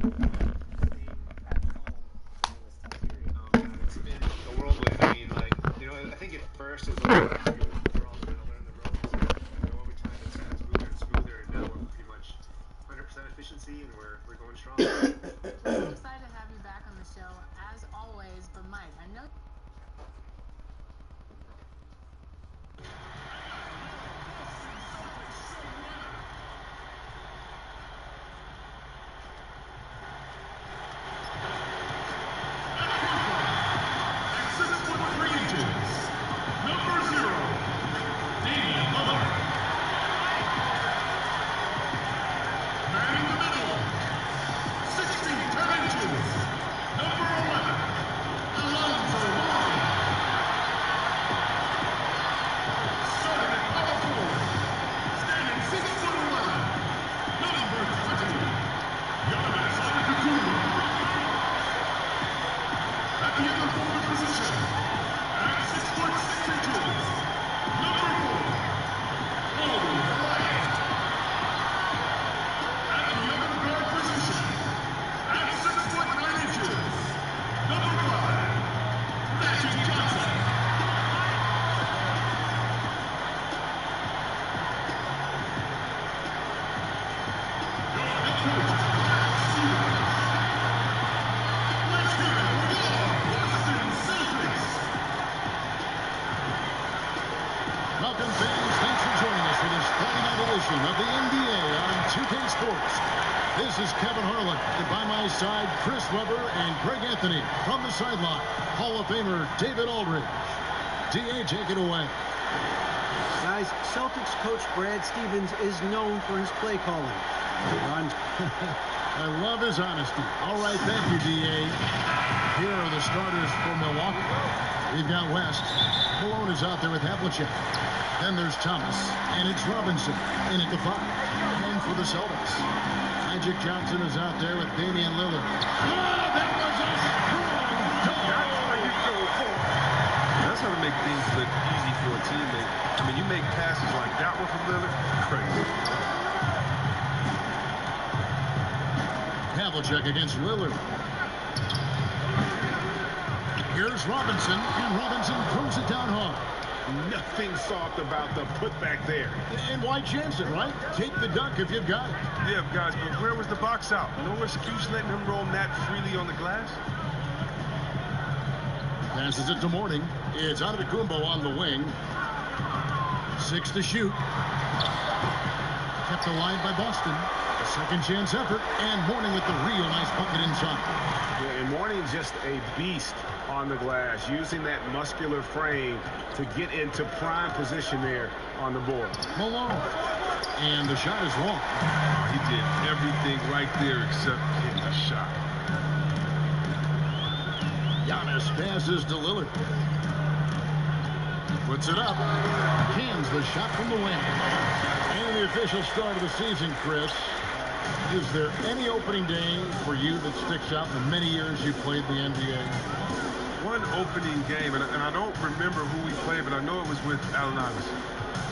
It's been a whirlwind. I mean, like, I think at first it was like we're all trying to learn the ropes. Over time, it's gotten smoother and smoother, and now we're pretty much 100% efficiency, and we're going strong. We're so excited to have you back on the show, as always. But Mike, I know. Welcome, fans. Thanks for joining us for this Friday night edition of the NBA on 2K Sports. This is Kevin Harlan, and by my side, Chris Webber and Greg Anthony. From the sideline, Hall of Famer David Aldridge. DA, take it away. Guys, Celtics coach Brad Stevens is known for his play calling. I love his honesty. All right, thank you, DA. Here are the starters for Milwaukee. We've got West. Malone is out there with Havlicek. Then there's Thomas, and it's Robinson in at the 5. And for the Celtics, Magic Johnson is out there with Damian Lillard. Oh, that was a strong goal! That's how to make things look easy for a teammate. I mean, you make passes like that one from Lillard, crazy. Havlicek against Lillard. Here's Robinson, and Robinson throws it down hard. Nothing soft about the putback there. And why chance it, right? Take the dunk if you've got it. Yeah, guys, but where was the box out? No excuse letting him roam that freely on the glass. Passes it to Morning. It's Antetokounmpo on the wing. 6 to shoot. Kept alive by Boston. A second chance effort, and Morning with the real nice bucket inside. Yeah, and Morning's just a beast on the glass, using that muscular frame to get into prime position there on the board. Malone. And the shot is long. He did everything right there except hit the shot. Giannis passes to Lillard. Puts it up. Cans the shot from the wing. And the official start of the season, Chris. Is there any opening day for you that sticks out in the many years you played the NBA? One opening game, and I don't remember who we played, but I know it was with Allen Iverson.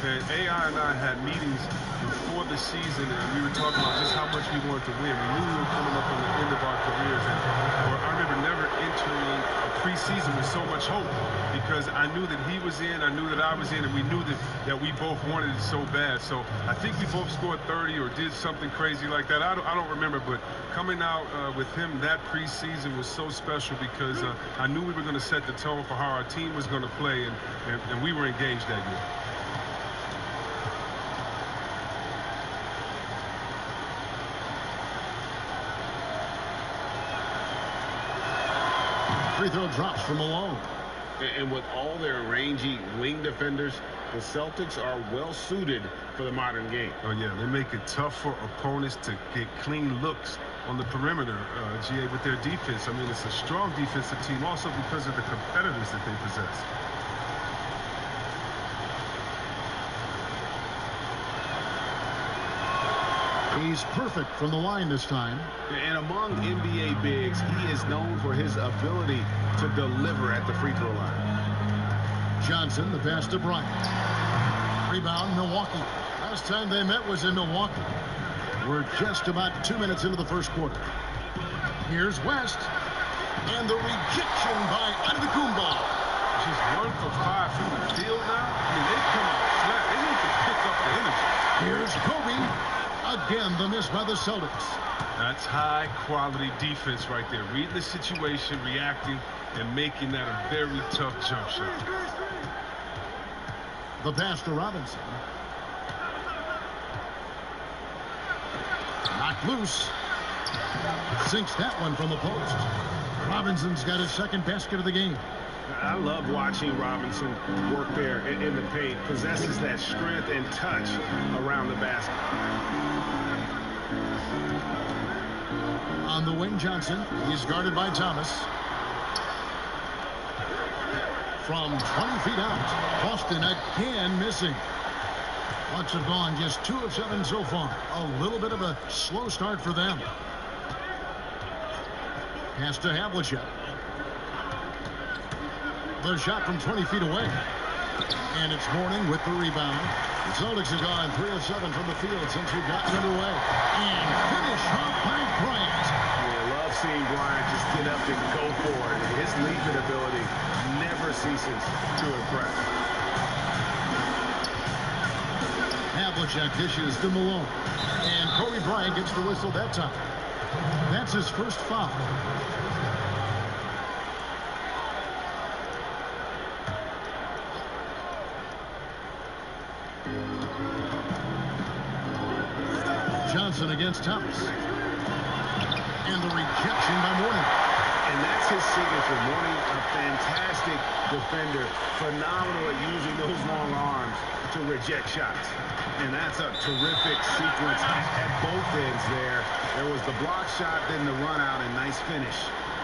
And AI and I had meetings before the season, and we were talking about just how much we wanted to win. We knew we were coming up on the end of our careers, and I remember never entering a preseason with so much hope because I knew that he was in, I knew that I was in, and we knew that we both wanted it so bad. So I think we both scored 30 or did something crazy like that. I don't remember, but coming out with him that preseason was so special because I knew we were going to set the tone for how our team was going to play, and we were engaged that year. Free throw drops from Malone. And with all their rangy wing defenders, the Celtics are well suited for the modern game. Oh, yeah, they make it tough for opponents to get clean looks on the perimeter, GA, with their defense. I mean, it's a strong defensive team also because of the competitors that they possess. He's perfect from the line this time. And among NBA bigs, he is known for his ability to deliver at the free throw line. Johnson, the pass to Bryant. Rebound, Milwaukee. Last time they met was in Milwaukee. We're just about 2 minutes into the first quarter. Here's West. And the rejection by Antetokounmpo. Just 1 for 5 from the field now. I mean, they come out flat. They need to pick up the energy. Here's Kobe. Again, the miss by the Celtics. That's high-quality defense right there. Reading the situation, reacting, and making that a very tough jump shot. The pass to Robinson. Knocked loose. Sinks that one from the post. Robinson's got his second basket of the game. I love watching Robinson work there in the paint. Possesses that strength and touch around the basket. On the wing, Johnson. He's guarded by Thomas. From 20 feet out, Boston again missing. Bucs have gone just 2 of 7 so far. A little bit of a slow start for them. Pass to Havlicek. The shot from 20 feet away. And it's Mourning with the rebound. The Celtics have gone 3 of 7 from the field since we've gotten underway. And finish off by Bryant. I love seeing Bryant just get up and go for it. His leaping ability never ceases to impress. Havlicek dishes to Malone. And Kobe Bryant gets the whistle that time. That's his first foul. Johnson against Thomas. And the rejection by Mourning. And that's his signature. Mourning, a fantastic defender. Phenomenal at using those long arms to reject shots. And that's a terrific sequence at both ends there. There was the block shot, then the run out, and nice finish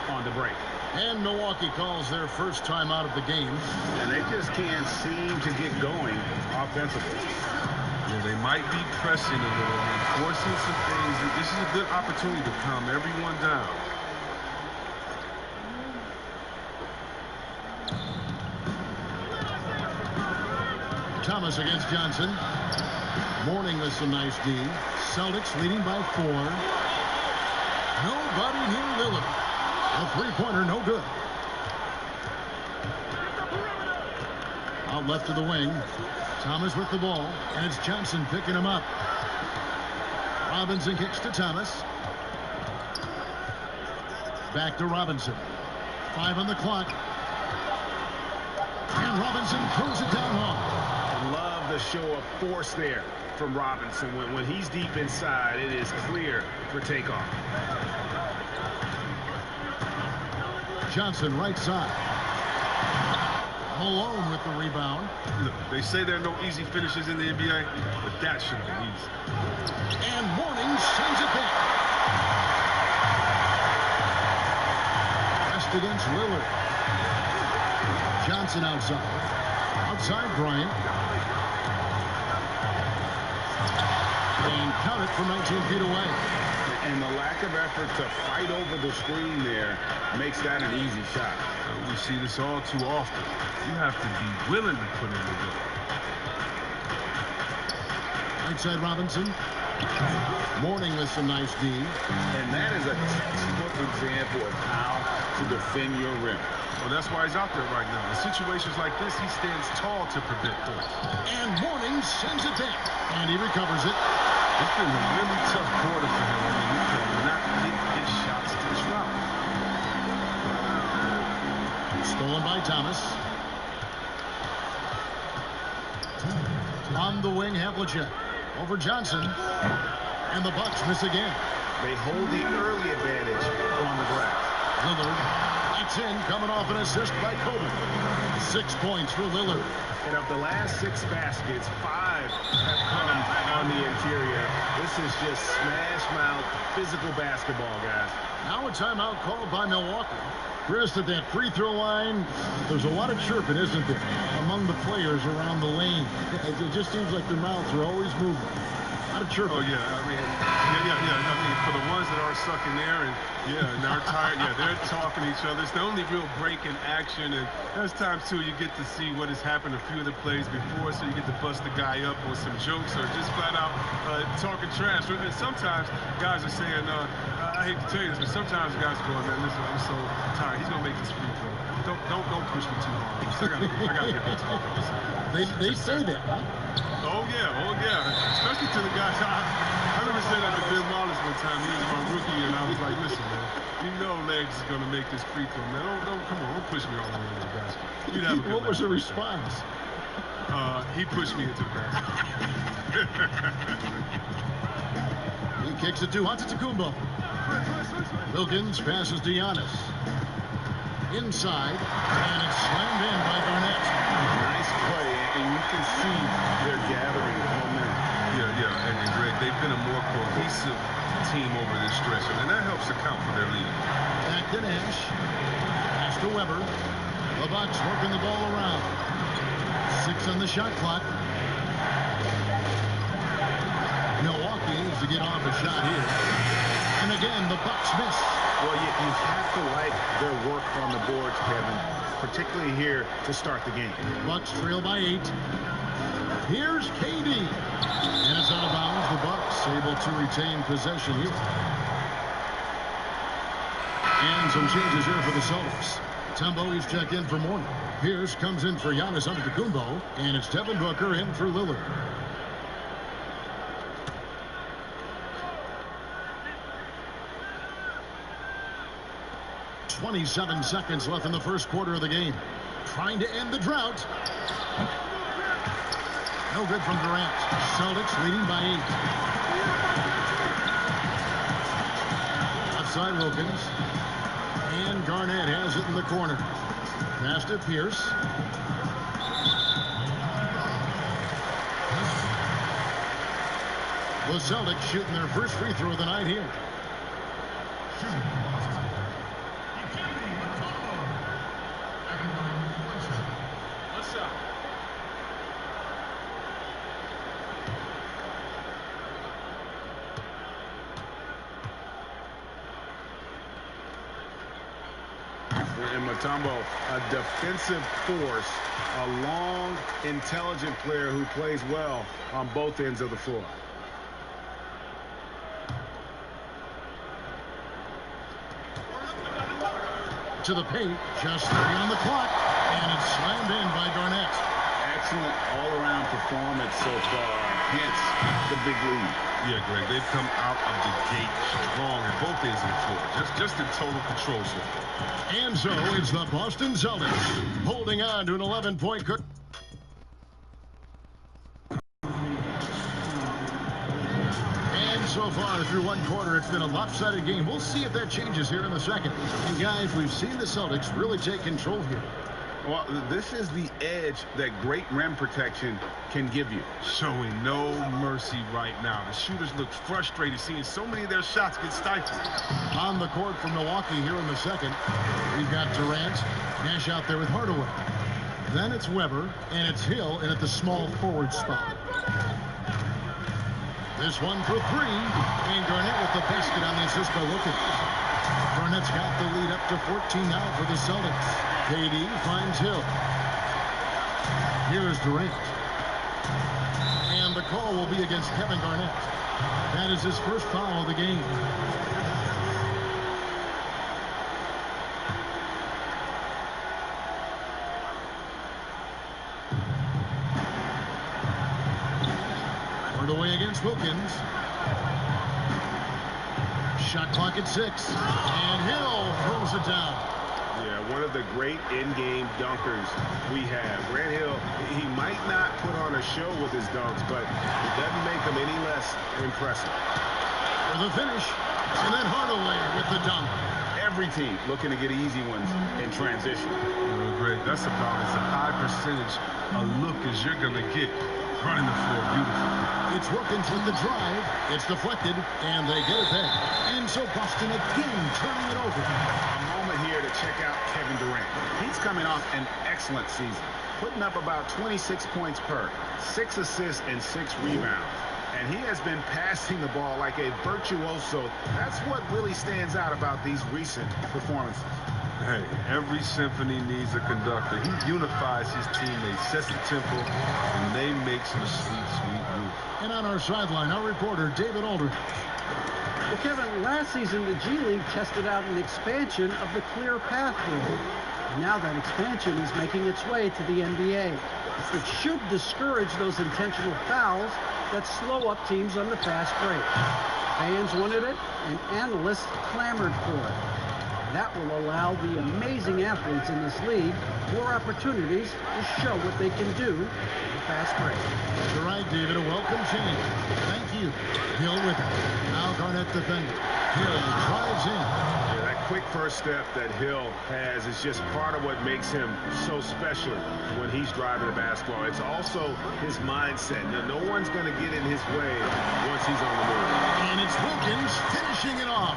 on the break. And Milwaukee calls their first time out of the game. And they just can't seem to get going offensively. Yeah, they might be pressing a little, forcing some things. This is a good opportunity to calm everyone down. Thomas against Johnson. Mourning with some nice D. Celtics leading by 4. Nobody near Lillard. A three-pointer, no good. Out left to the wing. Thomas with the ball, and it's Johnson picking him up. Robinson kicks to Thomas. Back to Robinson. 5 on the clock. And Robinson throws it down hard. Love the show of force there from Robinson. When he's deep inside, it is clear for takeoff. Johnson right side. Malone with the rebound. Look, they say there are no easy finishes in the NBA, but that should have been easy. And Mourning sends it back. West against Lillard. Johnson outside. Outside Bryant. And count it from 19 feet away. And the lack of effort to fight over the screen there makes that an easy shot. We see this all too often. You have to be willing to put in the work. Right side Robinson. Mourning with some nice D. And that is a textbook example of how to defend your rim. Well, that's why he's out there right now. In situations like this, he stands tall to prevent those. And Mourning sends it back. And he recovers it. It's been a really tough quarter for him. I mean, he cannot get his shots to drop. Stolen by Thomas. On the wing, Havlicek. Over Johnson. And the Bucs miss again. They hold the early advantage on the glass. Lillard. That's in, coming off an assist by Kobe. 6 points for Lillard. And of the last 6 baskets, 5 have come on the interior. This is just smash mouth physical basketball, guys. Now a timeout called by Milwaukee. Chris, at that free throw line, there's a lot of chirping, isn't there, among the players around the lane. It just seems like their mouths are always moving. A lot of chirping. Oh, yeah. I mean, I mean, for the ones that are stuck in there and, they're tired, they're talking to each other. It's the only real break in action. And there's times, too, you get to see what has happened a few of the plays before, so you get to bust the guy up with some jokes or just flat out talking trash. And sometimes guys are saying, I hate to tell you this, but sometimes guys are going, man, listen, I'm so tired. He's gonna make this free throw. Don't push me too hard. I gotta get back to the post. They say that, huh? Oh yeah. Especially to the guys. I remember saying that to Ben Wallace one time. He was my rookie, and I was like, listen, man, you know Legs is gonna make this free throw, man. Don't come on, don't push me all the way into the basket. You'd have a good What was the laugh. response? He pushed me into the basket. He kicks it to Antetokounmpo. Wilkins passes to Giannis. Inside, and it's slammed in by Garnett. Nice play, and you can see they're gathering momentum. Yeah, and Greg, they've been a more cohesive team over this stretch, and that helps account for their lead. Back to Nash. Pass to Weber. The Bucs working the ball around. 6 on the shot clock. Milwaukee needs to get off a shot here. And again, the Bucs miss. Well, you have to like their work on the boards, Kevin, particularly here to start the game. Bucs trail by 8. Here's KD. And it's out of bounds. The Bucs able to retain possession here. And some changes here for the Celtics. Tumbo, checked in for Mourning. Pierce comes in for Giannis Antetokounmpo. And it's Devin Booker in for Lillard. .27 seconds left in the first quarter of the game. Trying to end the drought. No good from Durant. Celtics leading by 8. Outside Wilkins. And Garnett has it in the corner. Pass to Pierce. The Celtics shooting their first free throw of the night here. What's up? And Mutombo, a defensive force, a long, intelligent player who plays well on both ends of the floor. To the paint, just 3 on the clock, and it's slammed in by Garnett. Excellent all-around performance so far, hence the big lead. Yeah, Greg, they've come out of the gate strong at both ends of the floor. Just in total control so far. And so it's the Boston Celtics holding on to an 11-point cook. And so far through one quarter, it's been a lopsided game. We'll see if that changes here in the second. And guys, we've seen the Celtics really take control here. Well, this is the edge that great rim protection can give you. Showing no mercy right now. The shooters look frustrated seeing so many of their shots get stifled. On the court for Milwaukee here in the second, we've got Durant, Nash out there with Hardaway. Then it's Weber, and it's Hill in at the small forward spot. This one for 3, and Garnett with the basket on the assist by Wilkins. Garnett's got the lead up to 14 now for the Celtics. KD finds Hill. Here's Durant. And the call will be against Kevin Garnett. That is his first foul of the game. Hardaway against Wilkins. Shot clock at 6. And Hill throws it down. Yeah, one of the great in-game dunkers we have. Grant Hill, he might not put on a show with his dunks, but it doesn't make him any less impressive. For the finish. And then Hardaway with the dunk. Every team looking to get easy ones in transition. Greg, that's about as a high percentage a look as you're going to get running the floor beautifully. It's Wilkins with the drive. It's deflected, and they get it back. And so Boston again turning it over. A moment here to check out Kevin Durant. He's coming off an excellent season, putting up about 26 points per, 6 assists and 6 rebounds. And he has been passing the ball like a virtuoso. That's what really stands out about these recent performances. Hey, every symphony needs a conductor. He unifies his teammates, sets the tempo, and they make some sweet, sweet moves. And on our sideline, our reporter, David Aldridge. Well, Kevin, last season, the G League tested out an expansion of the clear path rule. And now that expansion is making its way to the NBA. It should discourage those intentional fouls that slow up teams on the fast break. Fans wanted it, and analysts clamored for it. That will allow the amazing athletes in this league more opportunities to show what they can do in the fast break. You're right, David. A welcome change. Thank you. Hill with it. Now Garnett defending. Hill drives in. Yeah, that quick first step that Hill has is just part of what makes him so special when he's driving the basketball. It's also his mindset. Now, no one's going to get in his way once he's on the move. And it's Wilkins finishing it off.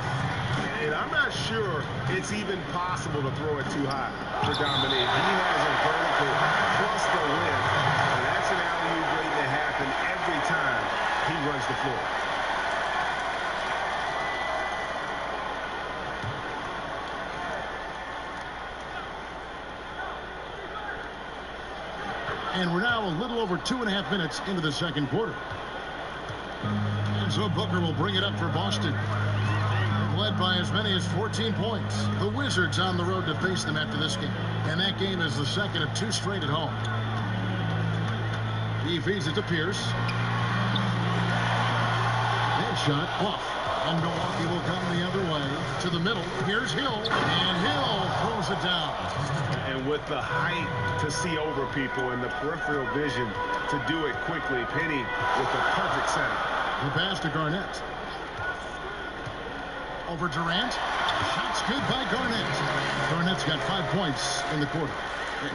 And I'm not sure it's even possible to throw it too high for Dominique. He has a vertical plus the length, and that's an alley-oop waiting to happen every time he runs the floor. And we're now a little over 2.5 minutes into the second quarter. And so Booker will bring it up for Boston. Led by as many as 14 points. The Wizards on the road to face them after this game. And that game is the second of 2 straight at home. He feeds it to Pierce. That shot off. And Milwaukee will come the other way to the middle. Here's Hill. And Hill throws it down. And with the height to see over people and the peripheral vision to do it quickly, Penny with the perfect setup. The pass to Garnett. Over Durant. Shot's good by Garnett. Garnett's got 5 points in the quarter.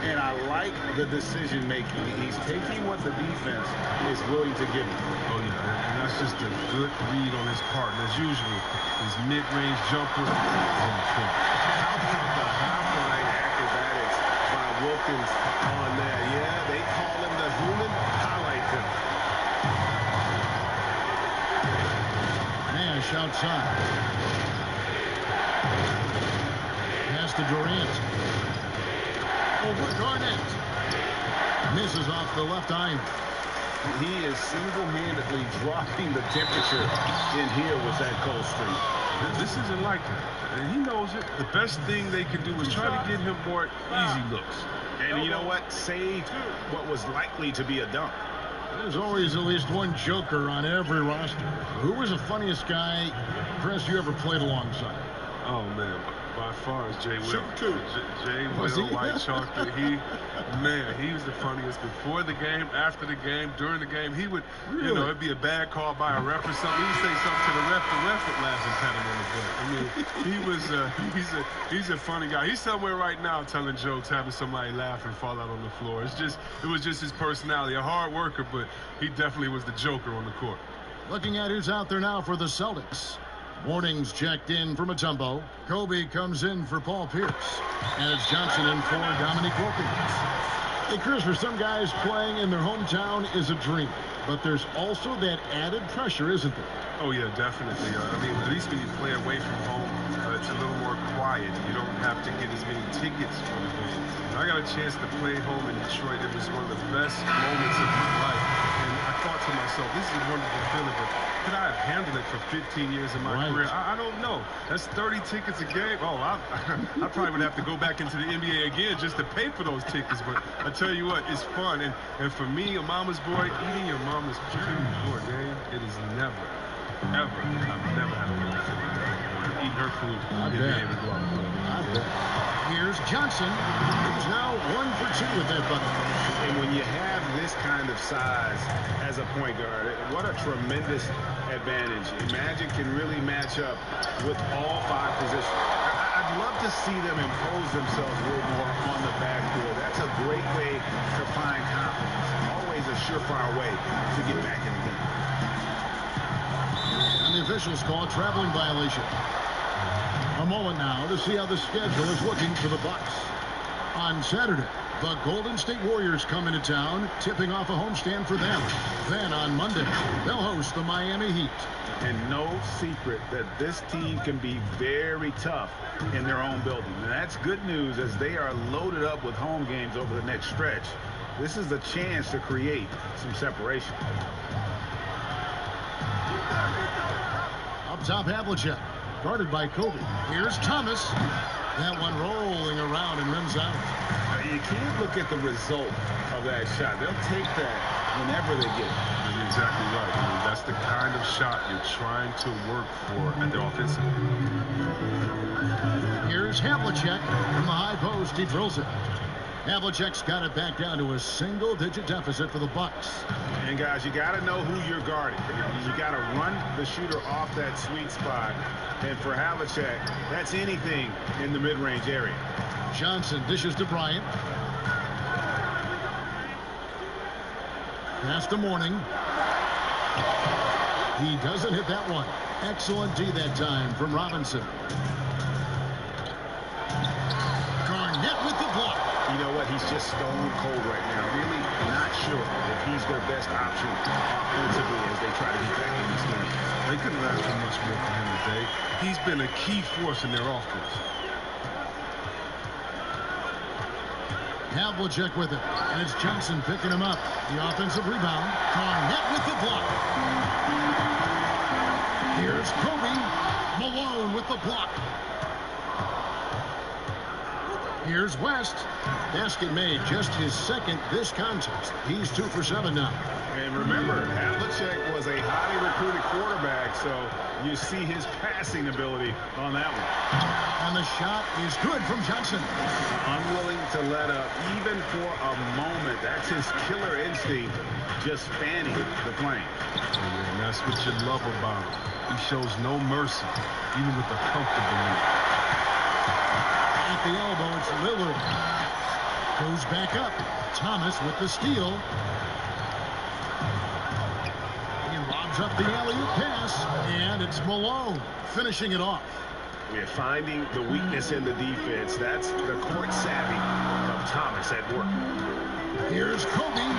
And I like the decision making. He's taking what the defense is willing to give him. Oh, yeah, and that's just a good read on his part. And as usual, his mid-range jumper is on the point. How about the high-flying acrobatics by Wilkins on that? Yeah, they call him the human highlight film. Nash outside. Pass to Durant. Over Garnett. Misses off the left iron. He is single-handedly dropping the temperature in here with that cold streak. This isn't like that, and he knows it. The best thing they can do is try to get him more easy looks. And you know what? Saved what was likely to be a dunk. There's always at least one joker on every roster. Who was the funniest guy, Chris, you ever played alongside? Oh, man. By far is Jay Will. Jay Was Will, he? White Chocolate. He was the funniest before the game, after the game, during the game. He would, you know, it'd be a bad call by a ref or something. He would say something to the ref would laugh and pat him on the butt. I mean, he was, he's a funny guy. He's somewhere right now telling jokes, having somebody laugh and fall out on the floor. It was just his personality. A hard worker, but he definitely was the joker on the court. Looking at who's out there now for the Celtics. Warnings checked in for Mutombo. Kobe comes in for Paul Pierce. And it's Johnson in for Dominique Wilkins. Hey, Chris, for some guys, playing in their hometown is a dream. But there's also that added pressure, isn't there? Oh, yeah, definitely. I mean, at least when you play away from home, it's a little more quiet. You don't have to get as many tickets for the game. I got a chance to play home in Detroit. It was one of the best moments of my life. And I thought to myself, this is a wonderful feeling, but could I have handled it for 15 years of my career? I don't know. That's 30 tickets a game. Oh, I probably would have to go back into the NBA again just to pay for those tickets. But I tell you what, it's fun. And for me, a mama's boy, eating your mama's food, game, it is never, ever, I've never had a better feeling. Eat her food. I bet. Here's Johnson, who's now 1 for 2 with that bucket. And when you have this kind of size as a point guard, what a tremendous advantage. Magic can really match up with all 5 positions. I'd love to see them impose themselves a little more on the backboard. That's a great way to find confidence. Always a surefire way to get back in the game. And the officials call a traveling violation. A moment now to see how the schedule is looking for the Bucs. On Saturday, The Golden State Warriors come into town, tipping off a homestand for them. Then on Monday, they'll host the Miami Heat. And no secret that this team can be very tough in their own building. And that's good news as they are loaded up with home games over the next stretch. This is a chance to create some separation. Up top, Havlicek, guarded by Kobe. Here's Thomas. That one rolling around and rims out. You can't look at the result of that shot. They'll take that whenever they get it. You're exactly right. I mean, that's the kind of shot you're trying to work for at the offensive. Here's Havlicek from the high post. He drills it. Havlicek's got it back down to a single-digit deficit for the Bucs. And guys, you got to know who you're guarding. You got to run the shooter off that sweet spot. And for Havlicek, that's anything in the mid-range area. Johnson dishes to Bryant. Pass to Mourning. He doesn't hit that one. Excellent D that time from Robinson. Garnett with the block. You know what? He's just stone cold right now. Really not sure if he's their best option offensively as they try to get back in this game. They couldn't ask for much more from him today. He's been a key force in their offense. Havlicek with it, and it's Johnson picking him up. The offensive rebound. Garnett with the block. Here's Kobe. Malone with the block. Here's West. Basket made, just his second this contest. He's 2 for 7 now. And remember, Havlicek was a highly recruited quarterback, so you see his passing ability on that one. And the shot is good from Johnson. Unwilling to let up, even for a moment. That's his killer instinct, just fanning the flame. And that's what you love about him. He shows no mercy, even with a comfortable lead. At the elbow, it's Lillard. Goes back up. Thomas with the steal. He lobs up the alley-oop pass, and it's Malone finishing it off. We're finding the weakness in the defense. That's the court savvy of Thomas at work. Here's Kobe.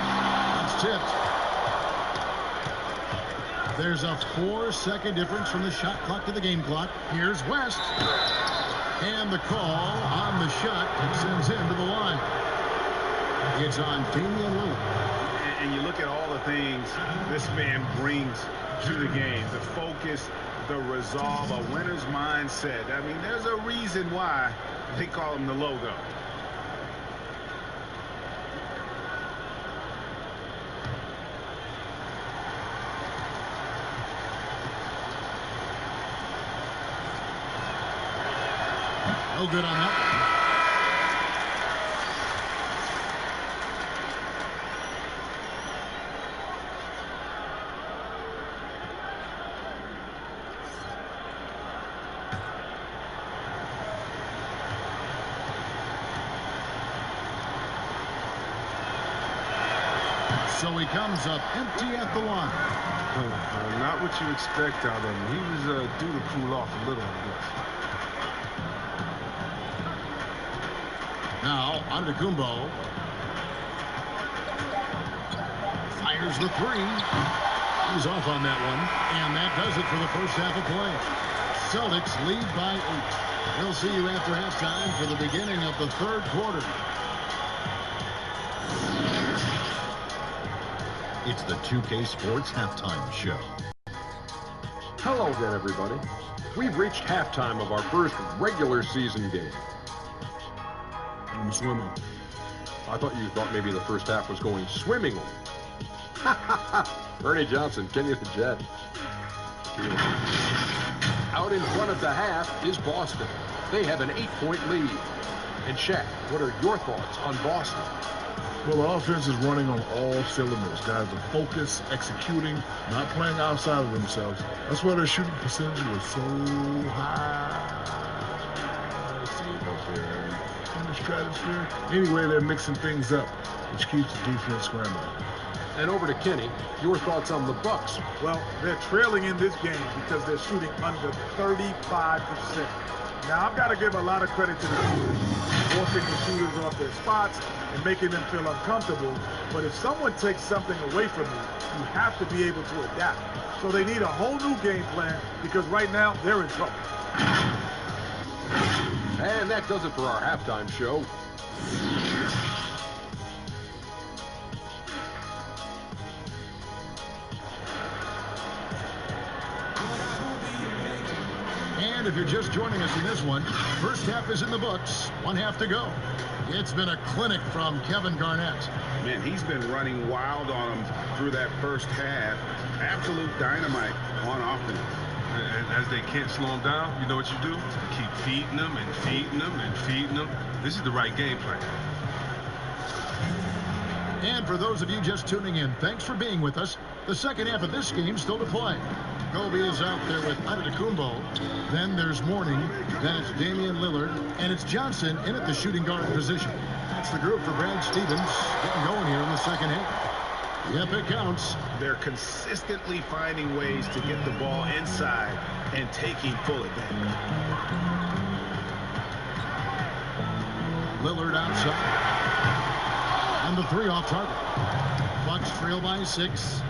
It's tipped. There's a 4-second difference from the shot clock to the game clock. Here's West. And the call on the shot sends him to the line. It's on Damian Lillard. And you look at all the things this man brings to the game. The focus, the resolve, a winner's mindset. I mean, there's a reason why they call him the logo. No good on that. So he comes up empty at the line. Not what you expect out of him. He was due to cool off a little, I guess. Now, Antetokounmpo. Fires the 3. He's off on that one. And that does it for the first half of play. Celtics lead by 8. We'll see you after halftime for the beginning of the third quarter. It's the 2K Sports Halftime Show. Hello again, everybody. We've reached halftime of our first regular season game. I'm swimming. I thought you thought maybe the first half was going swimmingly. Ernie Johnson, Kenny the Jet. Out in front of the half is Boston. They have an 8-point lead. And Shaq, what are your thoughts on Boston? Well, the offense is running on all cylinders. Guys are focused, executing, not playing outside of themselves. That's why their shooting percentage was so high. See it up there in the stratosphere. Anyway, they're mixing things up, which keeps the defense scrambling. And over to Kenny. Your thoughts on the Bucs? Well, they're trailing in this game because they're shooting under 35%. Now, I've got to give a lot of credit to the defense, forcing the shooters off their spots and making them feel uncomfortable. But if someone takes something away from you, you have to be able to adapt. So they need a whole new game plan because right now they're in trouble. And that does it for our halftime show. And if you're just joining us in this one, first half is in the books. 1 half to go. It's been a clinic from Kevin Garnett. Man, he's been running wild on them through that first half. Absolute dynamite on offense. And as they can't slow him down, you know what you do? Keep feeding them and feeding them and feeding them. This is the right game plan. And for those of you just tuning in, thanks for being with us. The second half of this game still to play. Kobe is out there with Antetokounmpo. Then there's Mourning. Then it's Damian Lillard. And it's Johnson in at the shooting guard position. That's the group for Brad Stevens getting going here in the second half. Yep, it counts. They're consistently finding ways to get the ball inside and taking full advantage. Lillard outside. And the 3 off target. Bucs trail by 6.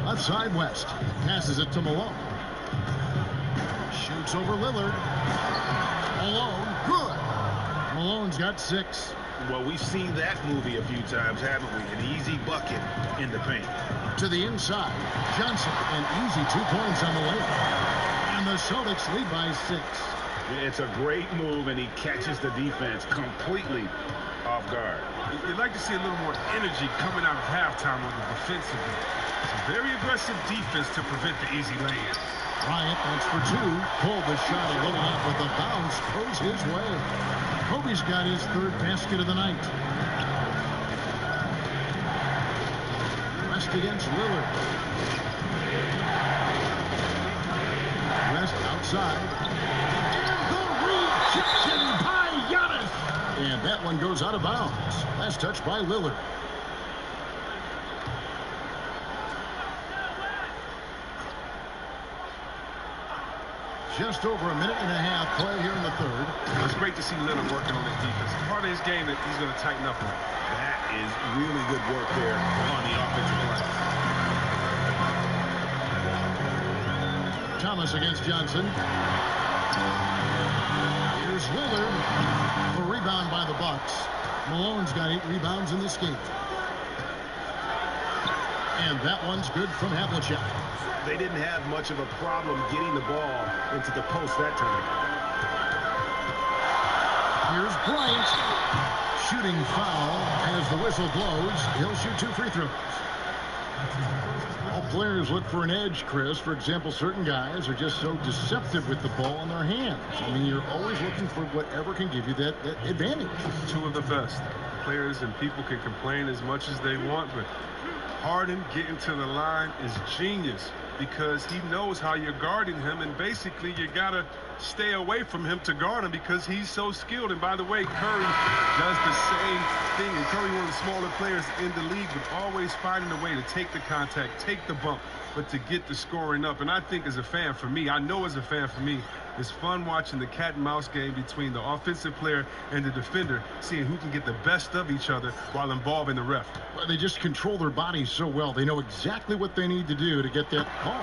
Left side, West. Passes it to Malone. Shoots over Lillard. Malone, good. Malone's got 6. Well, we've seen that movie a few times, haven't we? An easy bucket in the paint. To the inside. Johnson, an easy 2 points on the layup. And the Celtics lead by 6. It's a great move, and he catches the defense completely off guard. You'd like to see a little more energy coming out of halftime on the defensive end. Some very aggressive defense to prevent the easy lay-in. Bryant, that's for 2. Pulled the shot a little out, but the bounce goes his way. Kobe's got his 3rd basket of the night. West against Lillard. West outside. Rejection by Giannis. And that one goes out of bounds. Last touch by Lillard. Just over a minute and a half play here in the 3rd. It's great to see Lillard working on his defense. Part of his game that he's going to tighten up on. That is really good work there on the offensive line. Thomas against Johnson. Here's Lillard. The rebound by the Bucs. Malone's got 8 rebounds in this game. And that one's good from Havlicek. They didn't have much of a problem getting the ball into the post that time. Here's Bryant. Shooting foul as the whistle blows. He'll shoot 2 free throws. All players look for an edge, Chris. For example, certain guys are just so deceptive with the ball in their hands. I mean, you're always looking for whatever can give you that advantage. 2 of the best. Players and people can complain as much as they want, but Harden getting to the line is genius because he knows how you're guarding him, and basically you got to stay away from him to guard him because he's so skilled. And by the way, Curry does the same thing. And Curry, one of the smaller players in the league, but always finding a way to take the contact, take the bump, but to get the scoring up. And I think as a fan for me, it's fun watching the cat and mouse game between the offensive player and the defender, seeing who can get the best of each other while involving the ref. Well, they just control their bodies so well. They know exactly what they need to do to get that call.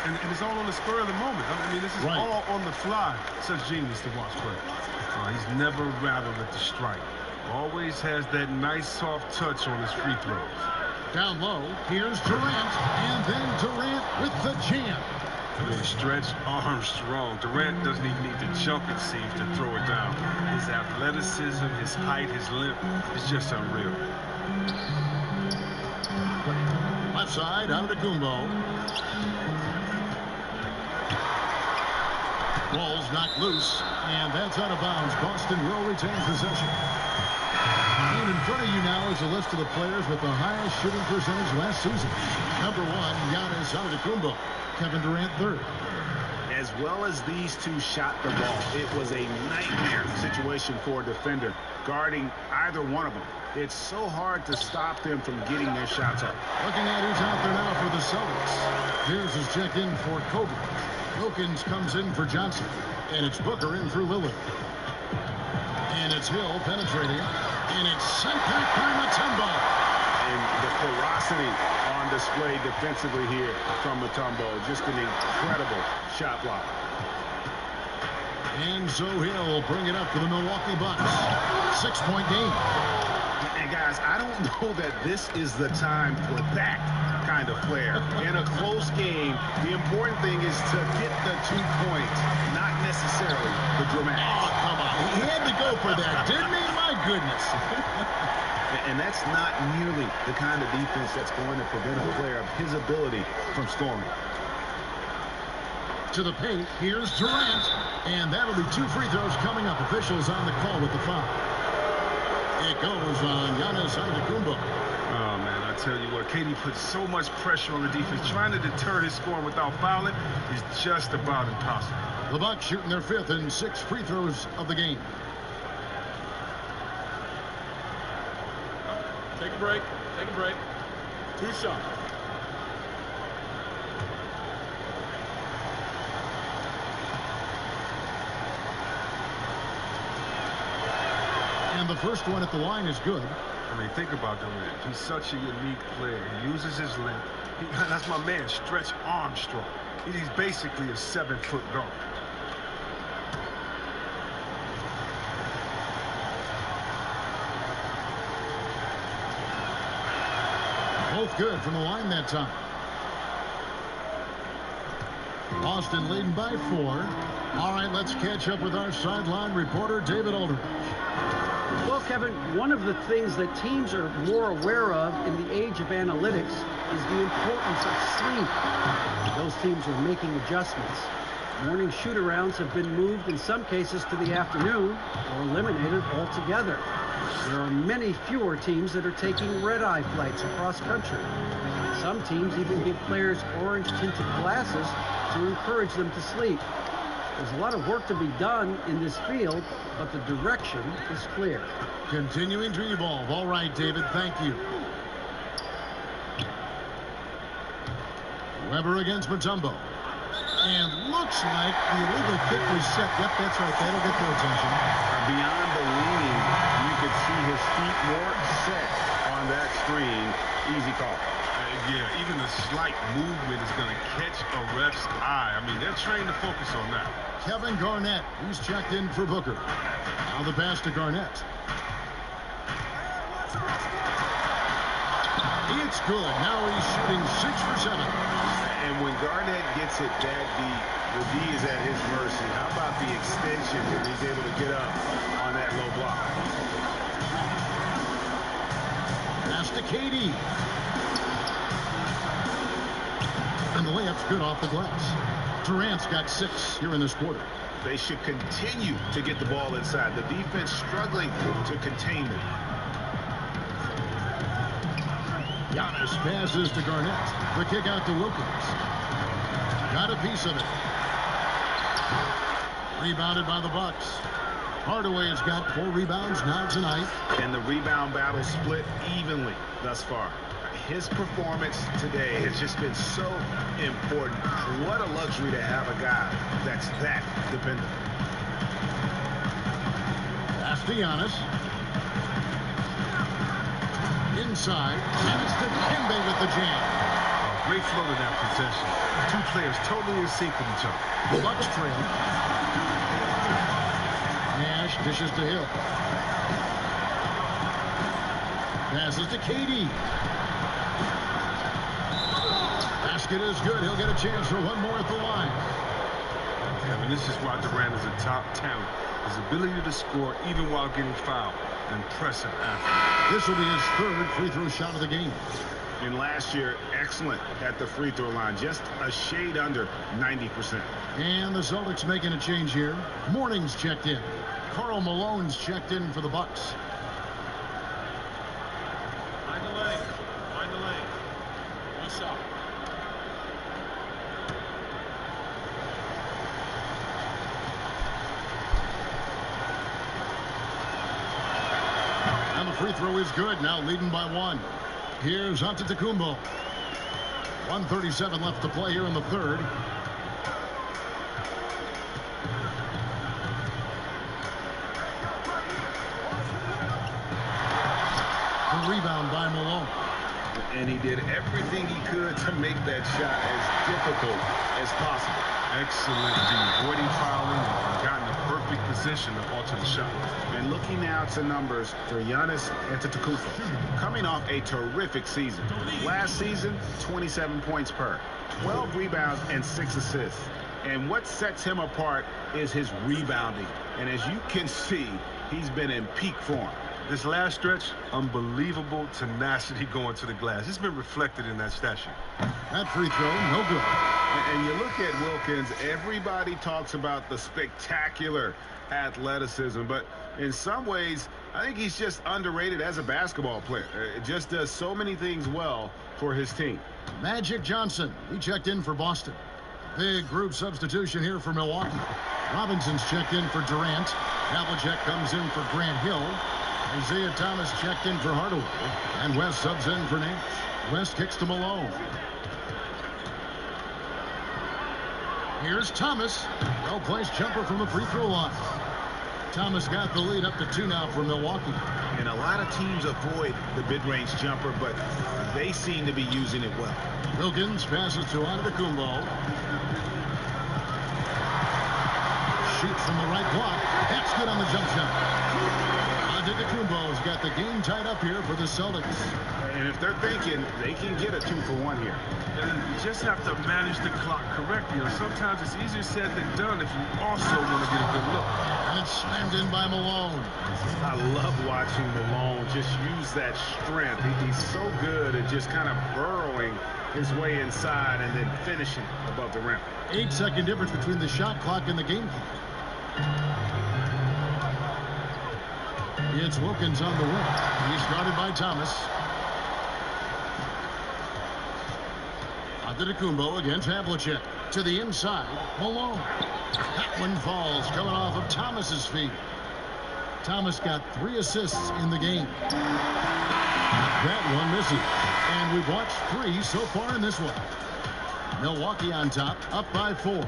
And it's all on the spur of the moment. I mean, this is all on the fly. Such genius to watch play. He's never rattled at the strike. Always has that nice soft touch on his free throws. Down low, here's Durant, and then Durant with the jam. They stretch Armstrong. Durant doesn't even need to jump, it seems, to throw it down. His athleticism, his height, his length is just unreal. Left side, Antetokounmpo. Ball's knocked loose, and that's out of bounds. Boston will retain possession. And in front of you now is a list of the players with the highest shooting percentage last season. Number 1, Giannis Antetokounmpo. Kevin Durant, 3rd. As well as these two shot the ball, it was a nightmare situation for a defender guarding either one of them. It's so hard to stop them from getting their shots off. Looking at who's out there now for the Celtics. Pierce is checked in for Kobe. Wilkins comes in for Johnson. And it's Booker in for Lillard. And it's Hill penetrating. And it's sent back by Mutombo. And the ferocity on display defensively here from Mutombo. Just an incredible shot block. And so Hill bring it up for the Milwaukee Bucks. 6-point game. And guys, I don't know that this is the time for that kind of flair. In a close game, the important thing is to get the 2 points, not necessarily the dramatics. Oh, come on. He had to go for that, didn't he? My goodness. And that's not nearly the kind of defense that's going to prevent a player of his ability from scoring. To the paint, here's Durant. And that'll be 2 free throws coming up. Officials on the call with the foul. It goes on Giannis Antetokounmpo. Oh, man, I tell you what, KD puts so much pressure on the defense. Trying to deter his scoring without fouling is just about impossible. The Bucs shooting their 5th and 6th free throws of the game. Take a break. Take a break. 2 shots. And the first one at the line is good. I mean, think about Durant. He's such a unique player. He uses his length. That's my man, Stretch Armstrong. He's basically a 7-foot guard. Both good from the line that time. Boston leading by 4. All right, let's catch up with our sideline reporter, David Aldridge. Well, Kevin, one of the things that teams are more aware of in the age of analytics is the importance of sleep. Those teams are making adjustments. Morning shoot-arounds have been moved in some cases to the afternoon or eliminated altogether. There are many fewer teams that are taking red-eye flights across country. Some teams even give players orange-tinted glasses to encourage them to sleep. There's a lot of work to be done in this field, but the direction is clear. Continuing to evolve. All right, David, thank you. Weber against Mutombo. And looks like the illegal kick was set. Yep, that's right. That'll get their attention. Beyond the leaning, you could see his feet more set on that screen. Easy call. Yeah, even a slight movement is going to catch a ref's eye. I mean, they're trained to focus on that. Kevin Garnett, who's checked in for Booker. Now the pass to Garnett. It's good. Now he's shooting 6 for 7. And when Garnett gets it that deep, the D is at his mercy. How about the extension when he's able to get up on that low block? Pass to KD. And the layup's good off the glass. Durant's got 6 here in this quarter. They should continue to get the ball inside. The defense struggling to contain them. Giannis passes to Garnett. The kick out to Wilkins. Got a piece of it. Rebounded by the Bucs. Hardaway has got 4 rebounds now tonight. And the rebound battle split evenly thus far. His performance today has just been so important. What a luxury to have a guy that's that dependent. Pass to Giannis. Inside. And it's Dikembe with the jam. Great flow to that possession. 2 players totally in sync with each other. The Bucs trail. Nash dishes to Hill. Passes to KD. Basket is good. He'll get a chance for one more at the line. Yeah, and this is why Durant is a top talent. His ability to score even while getting fouled. Impressive athlete. This will be his 3rd free throw shot of the game. And last year, excellent at the free throw line. Just a shade under 90%. And the Celtics making a change here. Morning's checked in. Karl Malone's checked in for the Bucs. Find the lane. Find the lane. 1 shot. free throw is good. Now leading by 1. Here's Antetokounmpo. 1:37 left to play here in the third. The rebound by Malone. And he did everything he could to make that shot as difficult as possible. Excellent D. Avoiding fouling and got in the perfect position to alter the shot. And looking now to numbers for Giannis Antetokounmpo. Coming off a terrific season. Last season, 27 points per, 12 rebounds, and 6 assists. And what sets him apart is his rebounding. And as you can see, he's been in peak form. This last stretch, unbelievable tenacity going to the glass. It's been reflected in that stat sheet. That free throw, no good. And you look at Wilkins, everybody talks about the spectacular athleticism, but in some ways, I think he's just underrated as a basketball player. It just does so many things well for his team. Magic Johnson, he checked in for Boston. Big group substitution here for Milwaukee. Robinson's checked in for Durant. Havlicek comes in for Grant Hill. Isaiah Thomas checked in for Hardaway. And West subs in for Nance. West kicks to Malone. Here's Thomas. Well-placed jumper from the free throw line. Thomas got the lead up to 2 now for Milwaukee. And a lot of teams avoid the mid-range jumper, but they seem to be using it well. Wilkins passes to Antetokounmpo. Shoots from the right block. That's good on the jump shot. Antetokounmpo's got the game tied up here for the Celtics. And if they're thinking, they can get a 2-for-1 here. And you just have to manage the clock correctly. And sometimes it's easier said than done if you also want to get a good look. And it's slammed in by Malone. I love watching Malone just use that strength. He's so good at just kind of burrowing his way inside and then finishing above the rim. 8-second difference between the shot clock and the game clock. It's Wilkins on the wing. He's guarded by Thomas. Antetokounmpo against Havlicek. To the inside, Malone. That one falls, coming off of Thomas's feet. Thomas got 3 assists in the game. That one misses. And we've watched 3 so far in this one. Milwaukee on top, up by 4.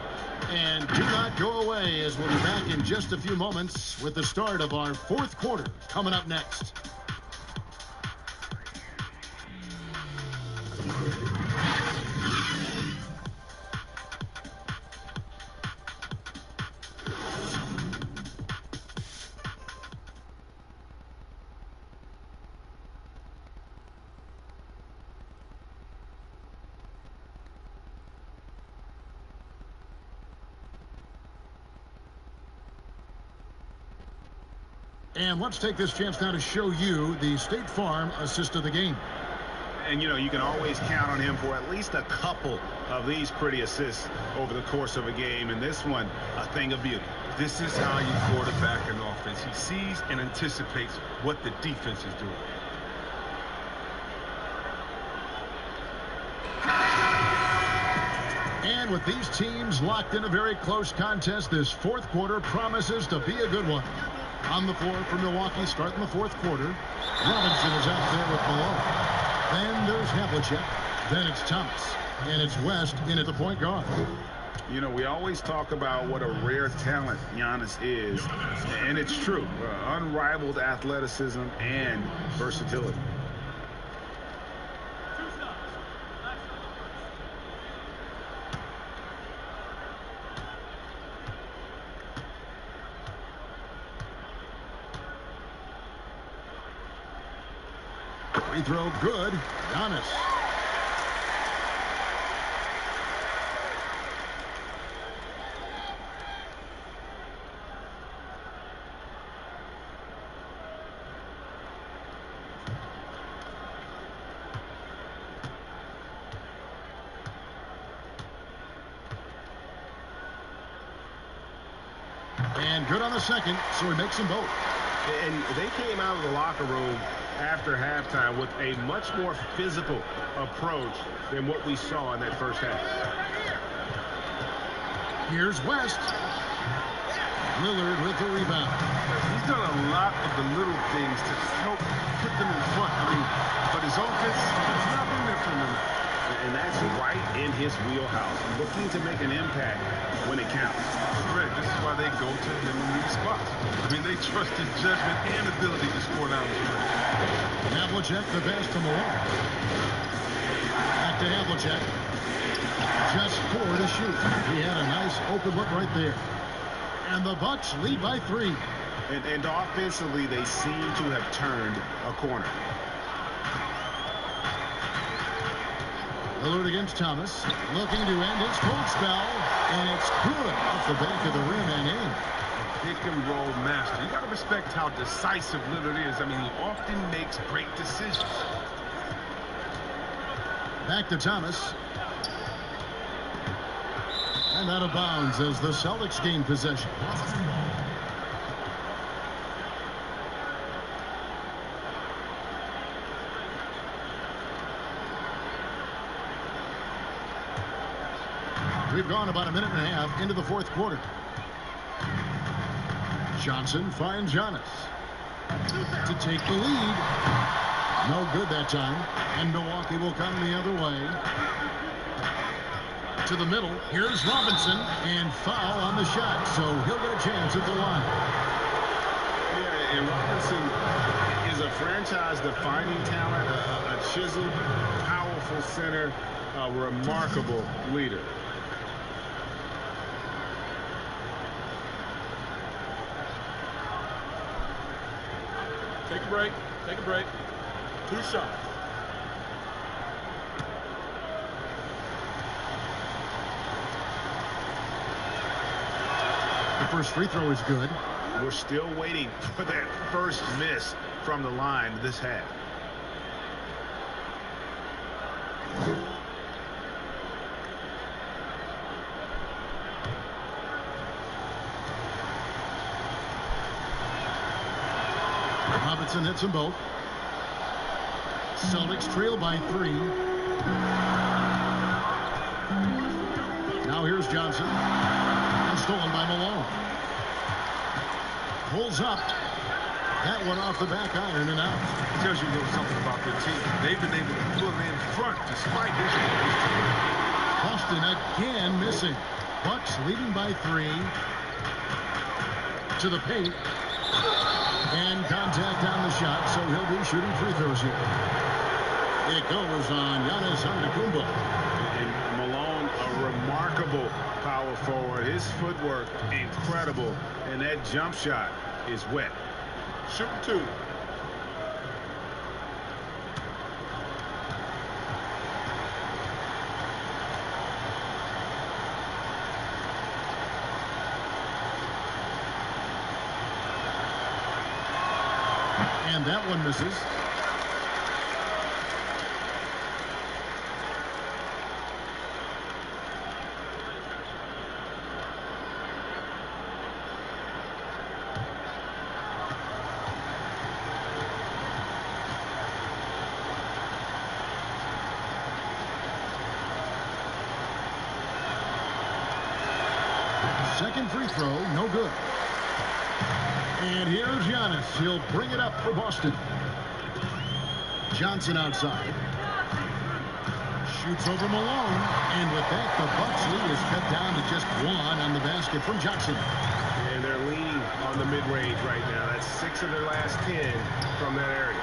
And do not go away, as we'll be back in just a few moments with the start of our 4th quarter coming up next. And let's take this chance now to show you the State Farm assist of the game. And, you know, you can always count on him for at least a couple of these pretty assists over the course of a game. And this one, a thing of beauty. This is how you quarterback an offense. He sees and anticipates what the defense is doing. And with these teams locked in a very close contest, this 4th quarter promises to be a good one. On the floor for Milwaukee, starting the 4th quarter. Robinson is out there with Malone. Then there's Havlicek. Then it's Thomas. And it's West in at the point guard. You know, we always talk about what a rare talent Giannis is. And it's true. Unrivaled athleticism and versatility. Free throw good. Giannis. And good on the second, so he makes them both. And they came out of the locker room after halftime with a much more physical approach than what we saw in that first half. Here's West. Lillard with the rebound. He's done a lot lot of the little things to help put them in front. I mean, but his offense, it's not been there for him. And that's right in his wheelhouse. Looking to make an impact when it counts. Correct. This is why they go to him in these spots. I mean, they trust his judgment and ability to score down the stretch. Havlicek the pass to Malone. Back to Havlicek. Just 4 to shoot. He had a nice open look right there. And the Bucs lead by 3. And offensively, they seem to have turned a corner. Lillard against Thomas. Looking to end his cold spell. And it's good off the back of the rim and in. Pick and roll master. You got to respect how decisive Lillard is. I mean, he often makes great decisions. Back to Thomas. And out of bounds as the Celtics gain possession. We've gone about a minute and a half into the fourth quarter. Johnson finds Giannis to take the lead. No good that time. And Milwaukee will come the other way. To the middle. Here's Robinson. And foul on the shot. So he'll get a chance at the line. Yeah, and Robinson is a franchise-defining talent, a chiseled, powerful center, a remarkable leader. Take a break. Take a break. 2 shots. The first free throw is good. We're still waiting for that first miss from the line this half. Robinson hits them both. Celtics trail by 3. Now here's Johnson. And stolen by Malone. Pulls up. That one off the back iron and out. It tells you a little something about their team. They've been able to pull in front despite issues. Boston again missing. Bucs leading by 3. To the paint. And contact on the shot, so he'll be shooting free throws here. It goes on Giannis Antetokounmpo. And Malone, a remarkable power forward. His footwork, incredible. And that jump shot is wet. Shoot 2. And that one misses. Second free throw, no good. And here's Giannis. He'll bring it up for Boston. Johnson outside. Shoots over Malone. And with that, the Bucs lead is cut down to just 1 on the basket from Johnson. And they're leaning on the mid-range right now. That's 6 of their last 10 from that area.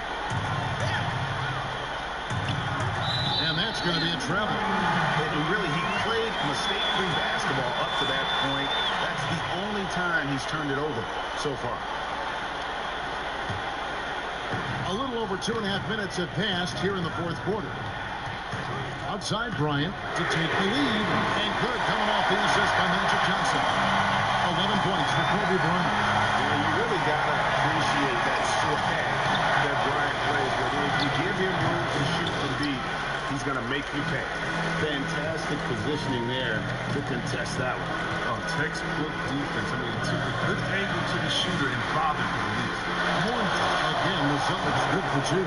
And that's going to be a travel. And really, he played mistake-free basketball up to that point. That's the only time he's turned it over so far. A little over 2.5 minutes have passed here in the fourth quarter. Outside Bryant to take the lead. And good coming off the assist by Magic Johnson. 11 points for Kobe Bryant. And you really got to appreciate that swag that Bryant plays with. If you give him room to shoot from deep, he's going to make you pay. Fantastic positioning there to contest that one. Oh, textbook defense. I mean, it took a good angle to the shooter and bothered the release. Again, the Celtics good for 2.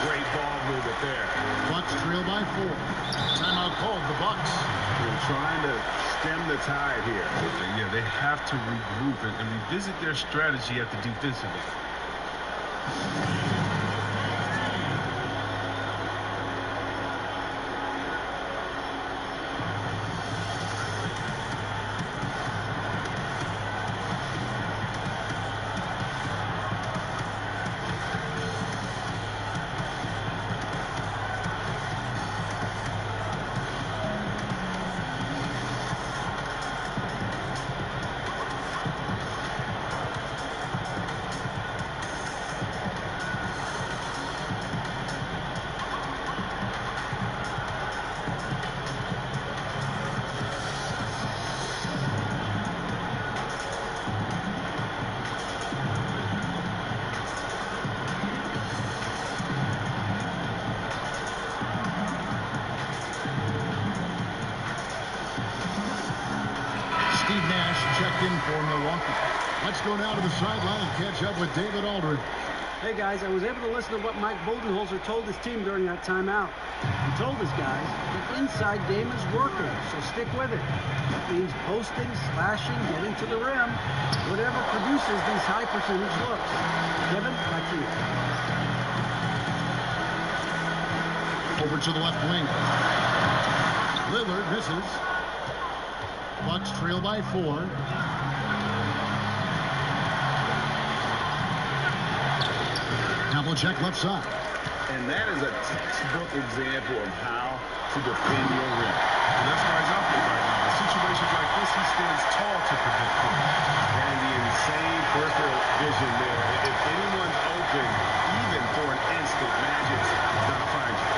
Great ball movement there. Bucs trail by 4. Timeout called, the Bucs. They're trying to stem the tide here. Yeah, they have to regroup and revisit their strategy at the defensive end. Checked in for Milwaukee. Let's go now to the sideline and catch up with David Aldridge. Hey guys, I was able to listen to what Mike Budenholzer told his team during that timeout. He told his guys the inside game is working, so stick with it. That means posting, slashing, getting to the rim, whatever produces these high percentage looks. Kevin, back to you. Over to the left wing. Lillard misses. Bucs trail by 4. Havlicek left side. And that is a textbook example of how to defend your rim. And that's why he's out there right now. In situations like this, he stands tall to prevent points. And the insane peripheral vision there. If anyone's open, even for an instant, Magic's gonna find you.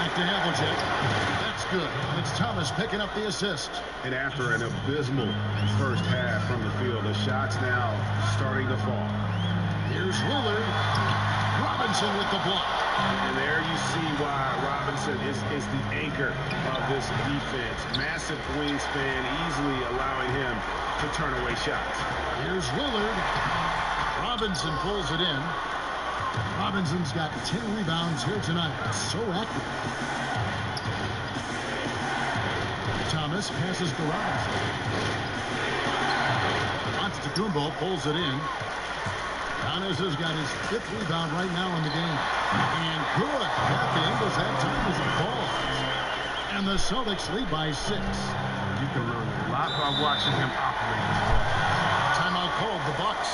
Back to Havlicek. That's good. It's Thomas picking up the assist. And after an abysmal first half from the field, the shots now starting to fall. Here's Lillard. Robinson with the block. And there you see why Robinson is the anchor of this defense. Massive wingspan, easily allowing him to turn away shots. Here's Lillard. Robinson pulls it in. Robinson's got 10 rebounds here tonight. So active. Thomas passes to Robinson. Antetokounmpo pulls it in. Giannis has got his 5th rebound right now in the game. And good. At the end of that time as it falls. And the Celtics lead by 6. You can learn a lot by watching him operate. Timeout called, the Bucs.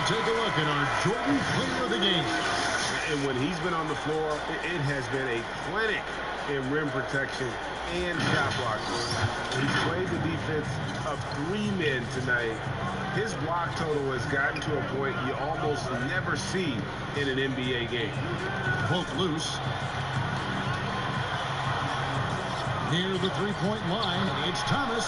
Take a look at our Jordan player of the game. And when he's been on the floor, it has been a clinic in rim protection and shot blocking. He's played the defense of 3 men tonight. His block total has gotten to a point you almost never see in an NBA game. Both loose. Near the 3-point line, it's Thomas.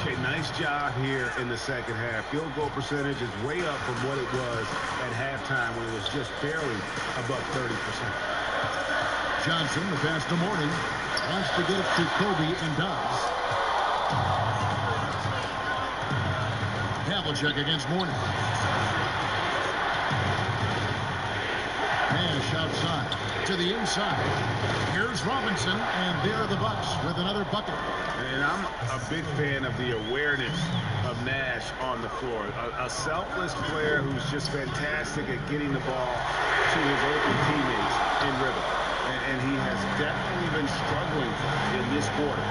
Okay, nice job here in the second half. Field goal percentage is way up from what it was at halftime when it was just barely above 30%. Johnson, the pass to Morning, wants to get it to Kobe and does. Havlicek against Morning. Nash outside. to the inside. Here's Robinson, and there are the Bucs with another bucket. And I'm a big fan of the awareness of Nash on the floor. A selfless player who's just fantastic at getting the ball to his open teammates in rhythm. And he has definitely been struggling in this quarter.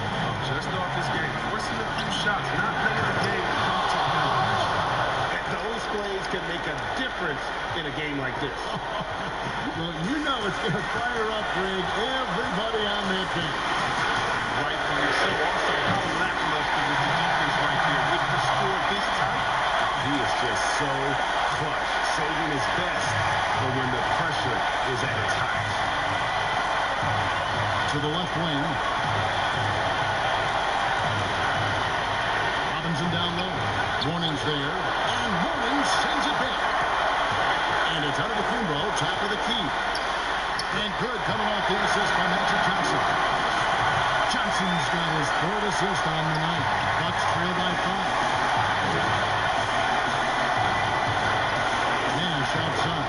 Just off this game, forcing a few shots, not playing the game comfortably. Those plays can make a difference in a game like this. Well, you know it's going to fire up, Greg, everybody on that team. Rightfully so. Also, how lackluster was the defense right here with the score this tight? He is just so clutch, saving his best for when the pressure is at its highest. To the left wing. Robinson down low. Warning's there. And Warning sends it back. And it's out of the Kumbo, top of the key. And good coming off the assist by Magic Johnson. Johnson's got his third assist on the night. Bucs trail by 5. Nash outside.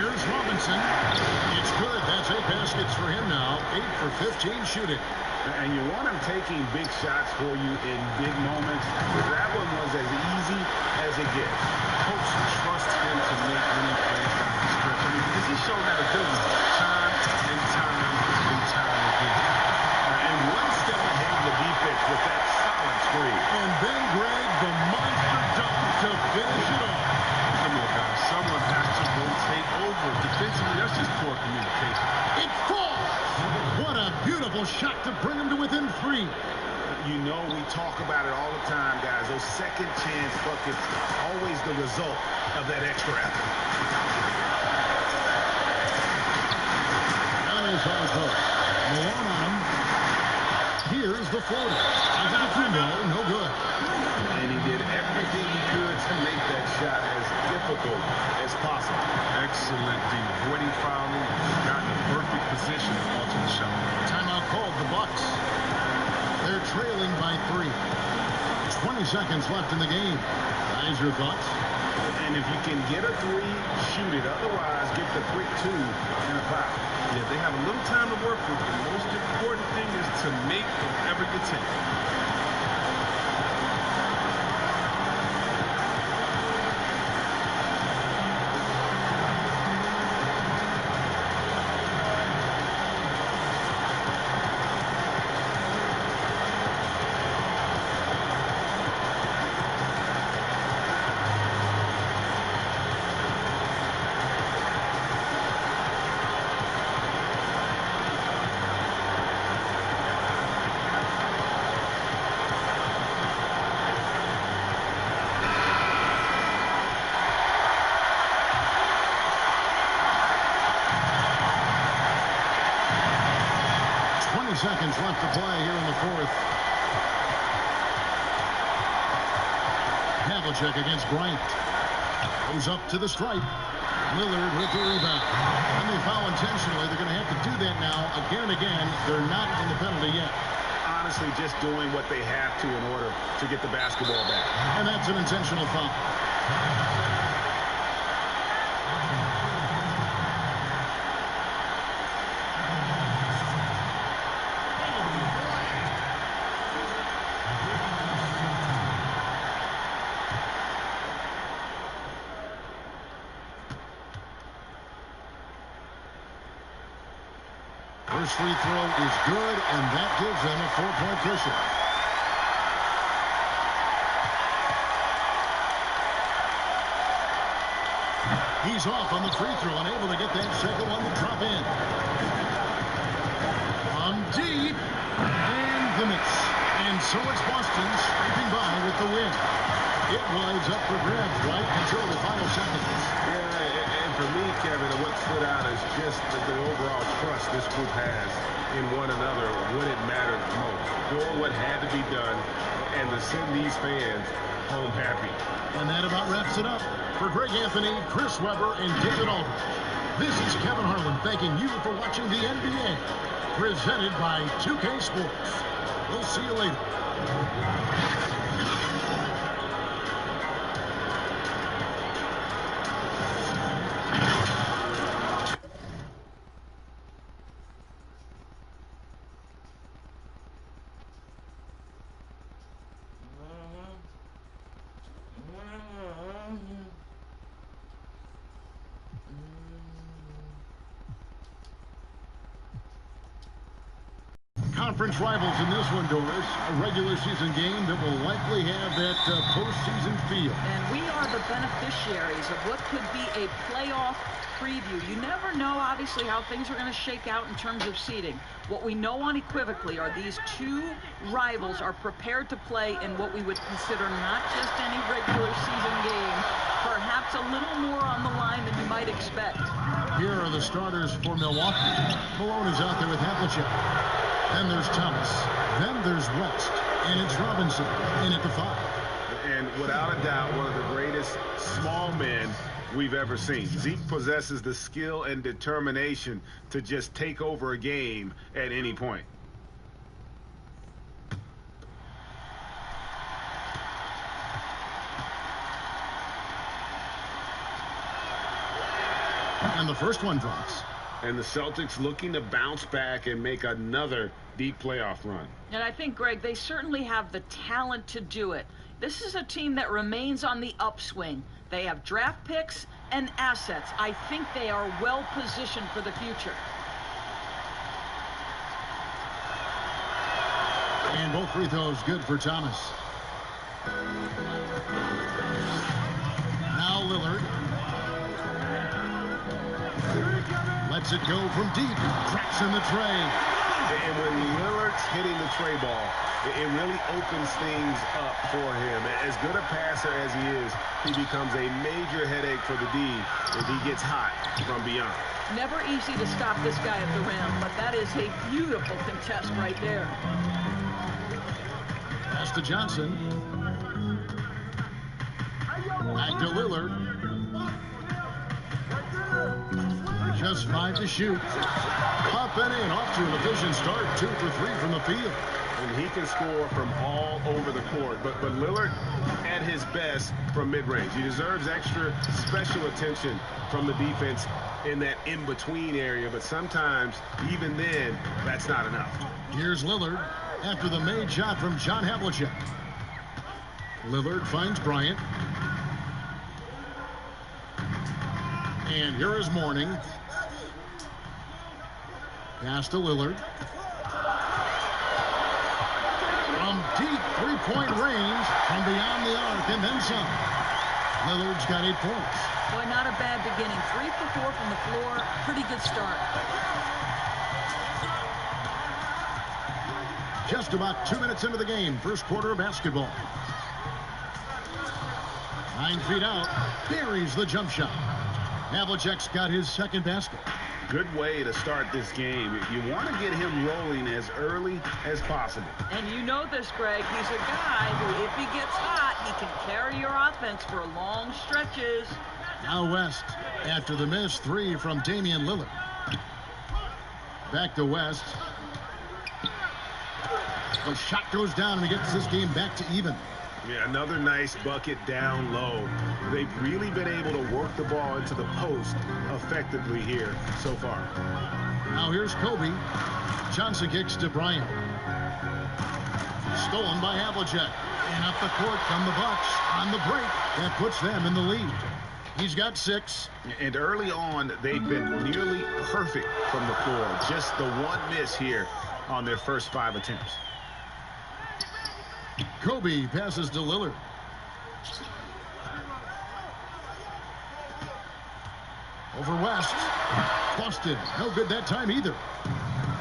Here's Robinson. It's good. That's 8 baskets for him now. 8 for 15 shooting. And you want him taking big shots for you in big moments. That one was as easy as it gets. Coach trusts him to make many plays down the stretch. I mean, because he's shown that ability time and time and time again. And one step ahead of the defense with that solid screen. And then Greg, the monster dunk to finish it off. Come on, guys. Someone has to rotate over. Defensively, that's just poor communication. It falls! What a beautiful shot to bring him to within 3. You know we talk about it all the time, guys. Those second chance buckets, always the result of that extra effort. That is how it goes. Malone on him. Here's the floater. Into the Kumbo, no good. And he did everything he could to make that shot as difficult as possible. Excellent D. Avoiding fouling, got in a perfect position to alter the shot. Timeout called the Bucs. They're trailing by 3. 20 seconds left in the game. Guys, your thoughts? And if you can get a 3, shoot it. Otherwise, get the quick 2 and a foul. Yeah, they have a little time to work with. The most important thing is to make whatever you take. Seconds left to play here in the 4th. Havlicek against Bryant. Goes up to the stripe. Lillard with the rebound. And they foul intentionally. They're going to have to do that now again and again. They're not in the penalty yet. Honestly, just doing what they have to in order to get the basketball back. And that's an intentional foul. First free throw is good, and that gives them a 4-point cushion. He's off on the free throw, unable to get that second one to drop in. On deep, and the miss. And so it's Boston scraping by with the win. It was up for grabs right until the final seconds. Yeah, and for me, Kevin, what stood out is just the overall trust this group has in one another when it mattered most. Doing what had to be done and to send these fans home happy. And that about wraps it up. For Greg Anthony, Chris Webber, and David Aldridge, this is Kevin Harlan thanking you for watching the NBA, presented by 2K Sports. We'll see you later. conference rivals in this one, Doris. A regular season game that will likely have that postseason feel. And we are the beneficiaries of what could be a playoff preview. You never know, obviously, how things are going to shake out in terms of seeding. What we know unequivocally are these two rivals are prepared to play in what we would consider not just any regular season game, perhaps a little more on the line than you might expect. Here are the starters for Milwaukee. Malone is out there with Havlicek. Then there's Thomas. Then there's West. And it's Robinson in at the 5. And without a doubt, one of the greatest small men we've ever seen. Zeke possesses the skill and determination to just take over a game at any point. And the first one drops. And the Celtics looking to bounce back and make another deep playoff run. And I think, Greg, they certainly have the talent to do it. This is a team that remains on the upswing. They have draft picks and assets. I think they are well positioned for the future. And both free throws good for Thomas. Now Lillard. Lets it go from deep. Cracks in the tray. And when Lillard's hitting the tray ball, it really opens things up for him. As good a passer as he is, he becomes a major headache for the D if he gets hot from beyond. Never easy to stop this guy at the rim, but that is a beautiful contest right there. Pass to Johnson. Back to Lillard. Just 5 to shoot. Up and in, off to an efficient start. 2 for 3 from the field. And he can score from all over the court. But Lillard at his best from mid-range. He deserves extra special attention from the defense in that in-between area. But sometimes, even then, that's not enough. Here's Lillard after the made shot from John Havlicek. Lillard finds Bryant. And here is Mourning. Pass to Lillard. From deep three-point range, from beyond the arc, and then some. Lillard's got 8 points. Boy, not a bad beginning. 3 for 4 from the floor. Pretty good start. Just about 2 minutes into the game, first quarter of basketball. 9 feet out, buries the jump shot. Havlicek's got his second basket. Good way to start this game. You want to get him rolling as early as possible. And you know this, Greg. He's a guy who, if he gets hot, he can carry your offense for long stretches. Now West after the missed 3 from Damian Lillard. Back to West. The shot goes down and he gets this game back to even. Yeah, another nice bucket down low. They've really been able to work the ball into the post effectively here so far. Now here's Kobe. Johnson kicks to Bryant. Stolen by Havlicek. And up the court come the Bucs on the break. That puts them in the lead. He's got 6. And early on, they've been nearly perfect from the floor. Just the one miss here on their first 5 attempts. Kobe passes to Lillard. Over West. Busted. No good that time either.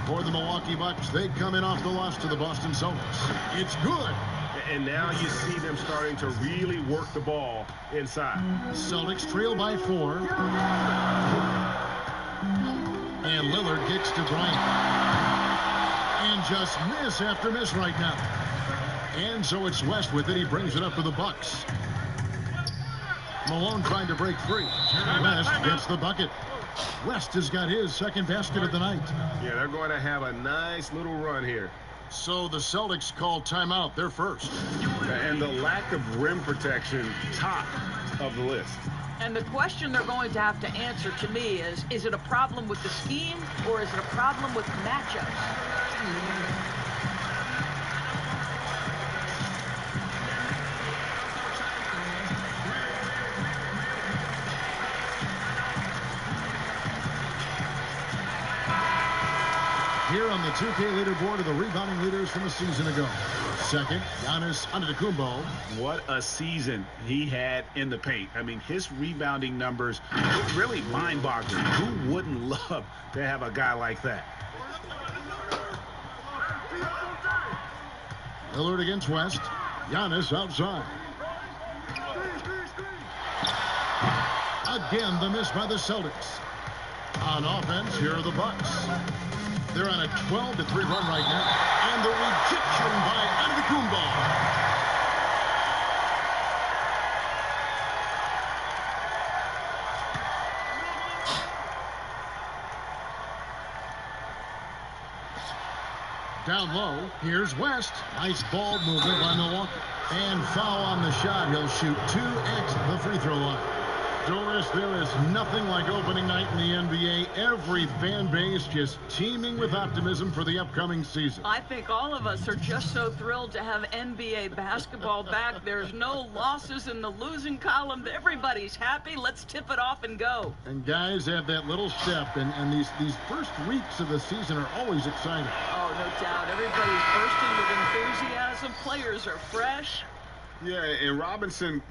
For the Milwaukee Bucks, they come in off the loss to the Boston Celtics. It's good. And now you see them starting to really work the ball inside. Celtics trail by 4. And Lillard kicks to Bryant. And just miss after miss right now. And so it's West with it. He brings it up for the Bucks. Malone trying to break free. West gets the bucket. West has got his second basket of the night. Yeah, they're going to have a nice little run here. So the Celtics call timeout. They're first. And the lack of rim protection, top of the list. And the question they're going to have to answer to me is it a problem with the scheme or is it a problem with matchups? here on the 2K leaderboard are the rebounding leaders from a season ago. Second, Giannis Antetokounmpo. What a season he had in the paint. I mean, his rebounding numbers really mind-boggling. Who wouldn't love to have a guy like that? Lillard against West. Giannis outside. Again, the miss by the Celtics. On offense, here are the Bucs. They're on a 12-3 run right now. And the rejection by Antetokounmpo. Down low, here's West. Nice ball movement by Milwaukee. And foul on the shot. He'll shoot 2x the free throw line. Doris, there is nothing like opening night in the NBA. Every fan base just teeming with optimism for the upcoming season. I think all of us are just so thrilled to have NBA basketball back. There's no losses in the losing column. Everybody's happy. Let's tip it off and go. And guys have that little step, and these first weeks of the season are always exciting. Oh, no doubt. Everybody's bursting with enthusiasm. Players are fresh. Yeah, and Robinson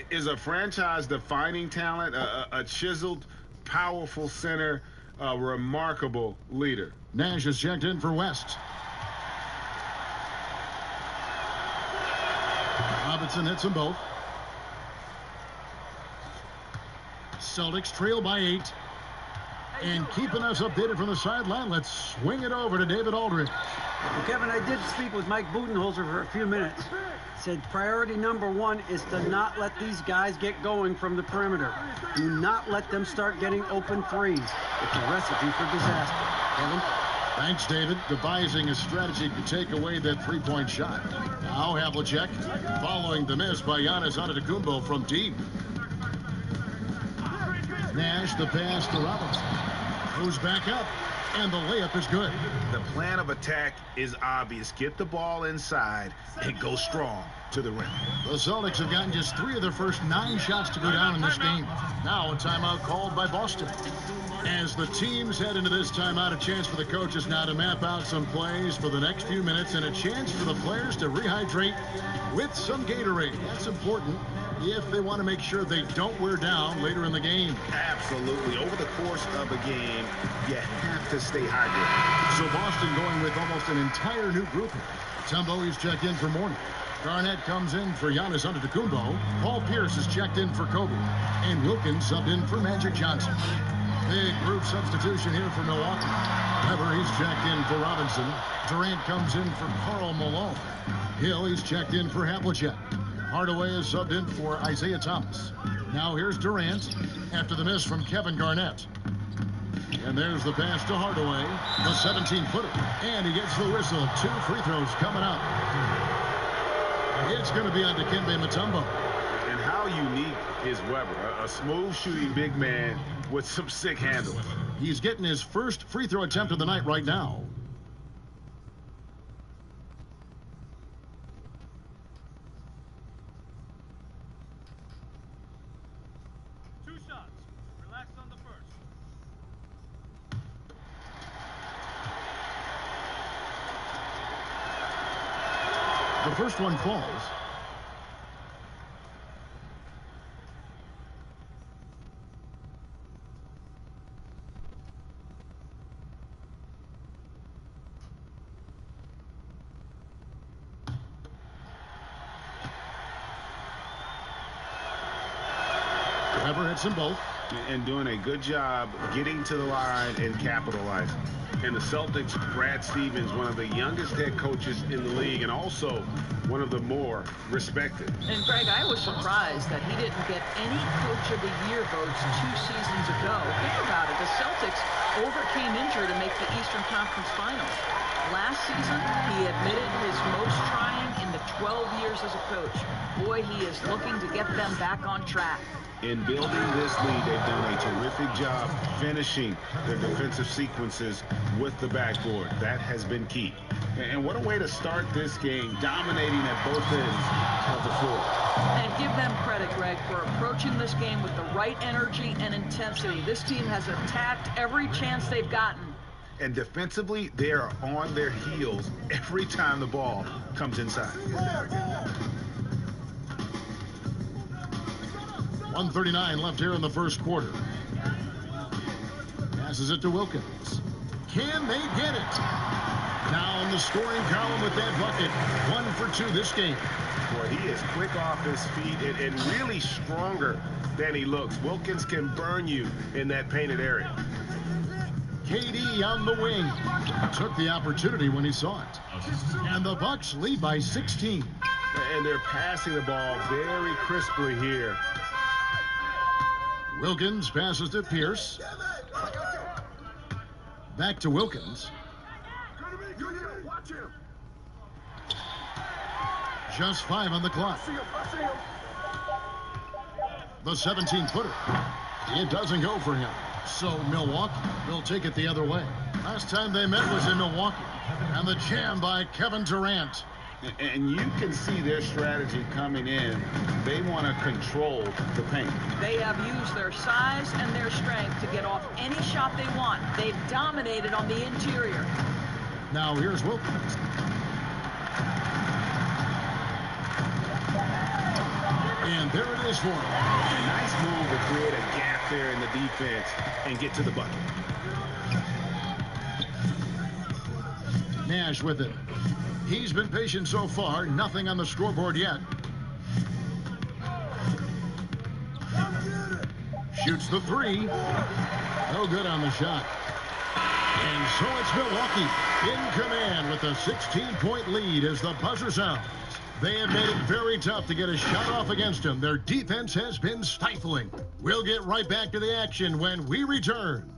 is a franchise-defining talent, a chiseled, powerful center, a remarkable leader. Nash is checked in for West. Robinson hits them both. Celtics trail by 8. And keeping us updated from the sideline, let's swing it over to David Aldridge. Well, Kevin, I did speak with Mike Budenholzer for a few minutes. Said priority number 1 is to not let these guys get going from the perimeter. Do not let them start getting open threes. It's a recipe for disaster. Kevin? Thanks, David. Devising a strategy to take away that three-point shot. Now Havlicek following the miss by Giannis Antetokounmpo from deep. Nash the pass to Robinson. Goes back up, and the layup is good. The plan of attack is obvious. Get the ball inside and go strong to the rim. The Celtics have gotten just 3 of their first 9 shots to go down in this game. Now a timeout called by Boston. As the teams head into this timeout, a chance for the coaches now to map out some plays for the next few minutes and a chance for the players to rehydrate with some Gatorade. That's important if they want to make sure they don't wear down later in the game. Absolutely. Over the course of a game, you have to stay hydrated. So Boston going with almost an entire new group here. Tumbo is checked in for Mourning. Garnett comes in for Giannis Antetokounmpo. Paul Pierce is checked in for Kobe. And Wilkins subbed in for Magic Johnson. Big group substitution here for Milwaukee. Weber, he's checked in for Robinson. Durant comes in for Karl Malone. Hill, he's checked in for Havlicek. Hardaway is subbed in for Isaiah Thomas. Now here's Durant after the miss from Kevin Garnett. And there's the pass to Hardaway, the 17-footer. And he gets the whistle. 2 free throws coming up. It's going to be on Dikembe Mutombo. And how unique is Weber? A smooth shooting big man with some sick handles. He's getting his first free throw attempt of the night right now. The first one falls. Weber hits them both. And doing a good job getting to the line and capitalizing. And the Celtics, Brad Stevens, one of the youngest head coaches in the league and also one of the more respected. And Greg, I was surprised that he didn't get any Coach of the Year votes 2 seasons ago. Think about it. The Celtics overcame injury to make the Eastern Conference Finals. Last season, he admitted his most trying in the 12 years as a coach. Boy, he is looking to get them back on track. In building this lead, they've done a terrific job finishing their defensive sequences with the backboard. That has been key. And what a way to start this game, dominating at both ends of the floor. And give them credit, Greg, for approaching this game with the right energy and intensity. This team has attacked every chance they've gotten. And defensively, they are on their heels every time the ball comes inside. 1:39 left here in the first quarter. Passes it to Wilkins. Can they get it? Now in the scoring column with that bucket. 1 for 2 this game. Boy, he is quick off his feet and really stronger than he looks. Wilkins can burn you in that painted area. KD on the wing. Took the opportunity when he saw it. And the Bucs lead by 16. And they're passing the ball very crisply here. Wilkins passes to Pierce. Back to Wilkins. Just 5 on the clock. The 17-footer. It doesn't go for him. So Milwaukee will take it the other way. Last time they met was in Milwaukee. And the jam by Kevin Durant. And you can see their strategy coming in. They want to control the paint. They have used their size and their strength to get off any shot they want. They've dominated on the interior. Now here's Wilkins. And there it is for him. A nice move to create a gap there in the defense and get to the bucket. Nash with it. He's been patient so far. Nothing on the scoreboard yet. Shoots the 3. No good on the shot. And so it's Milwaukee in command with a 16-point lead as the buzzer sounds. They have made it very tough to get a shot off against them. Their defense has been stifling. We'll get right back to the action when we return.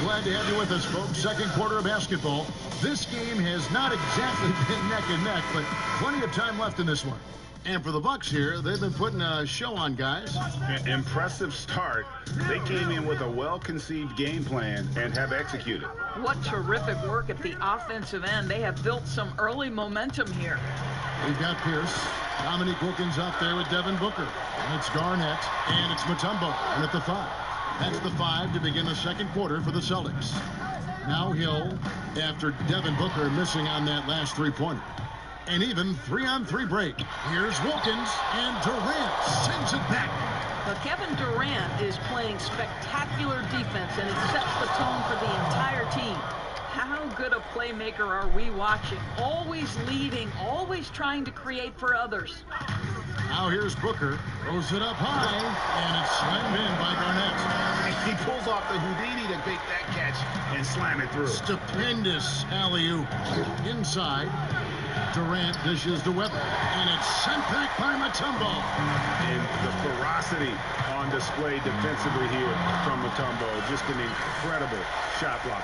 Glad to have you with us, folks. Second quarter of basketball. This game has not exactly been neck and neck, but plenty of time left in this one. And for the Bucs here, they've been putting a show on, guys. Impressive start. They came in with a well-conceived game plan and have executed. What terrific work at the offensive end. They have built some early momentum here. We've got Pierce. Dominique Wilkins out there with Devin Booker. And it's Garnett. And it's Mutombo. And at the 5. That's the 5 to begin the second quarter for the Celtics. Now Hill, after Devin Booker missing on that last 3-pointer. An even 3-on-3 break. Here's Wilkins, and Durant sends it back. But Kevin Durant is playing spectacular defense, and it sets the tone for the entire team. How good a playmaker are we watching? Always leading, always trying to create for others. Now here's Booker. Throws it up high, and it's slammed in by Garnett. He pulls off the Houdini to make that catch and slam it through. Stupendous alley-oop. Inside, Durant dishes to Weber, and it's sent back by Mutombo. And the ferocity on display defensively here from Mutombo. Just an incredible shot block.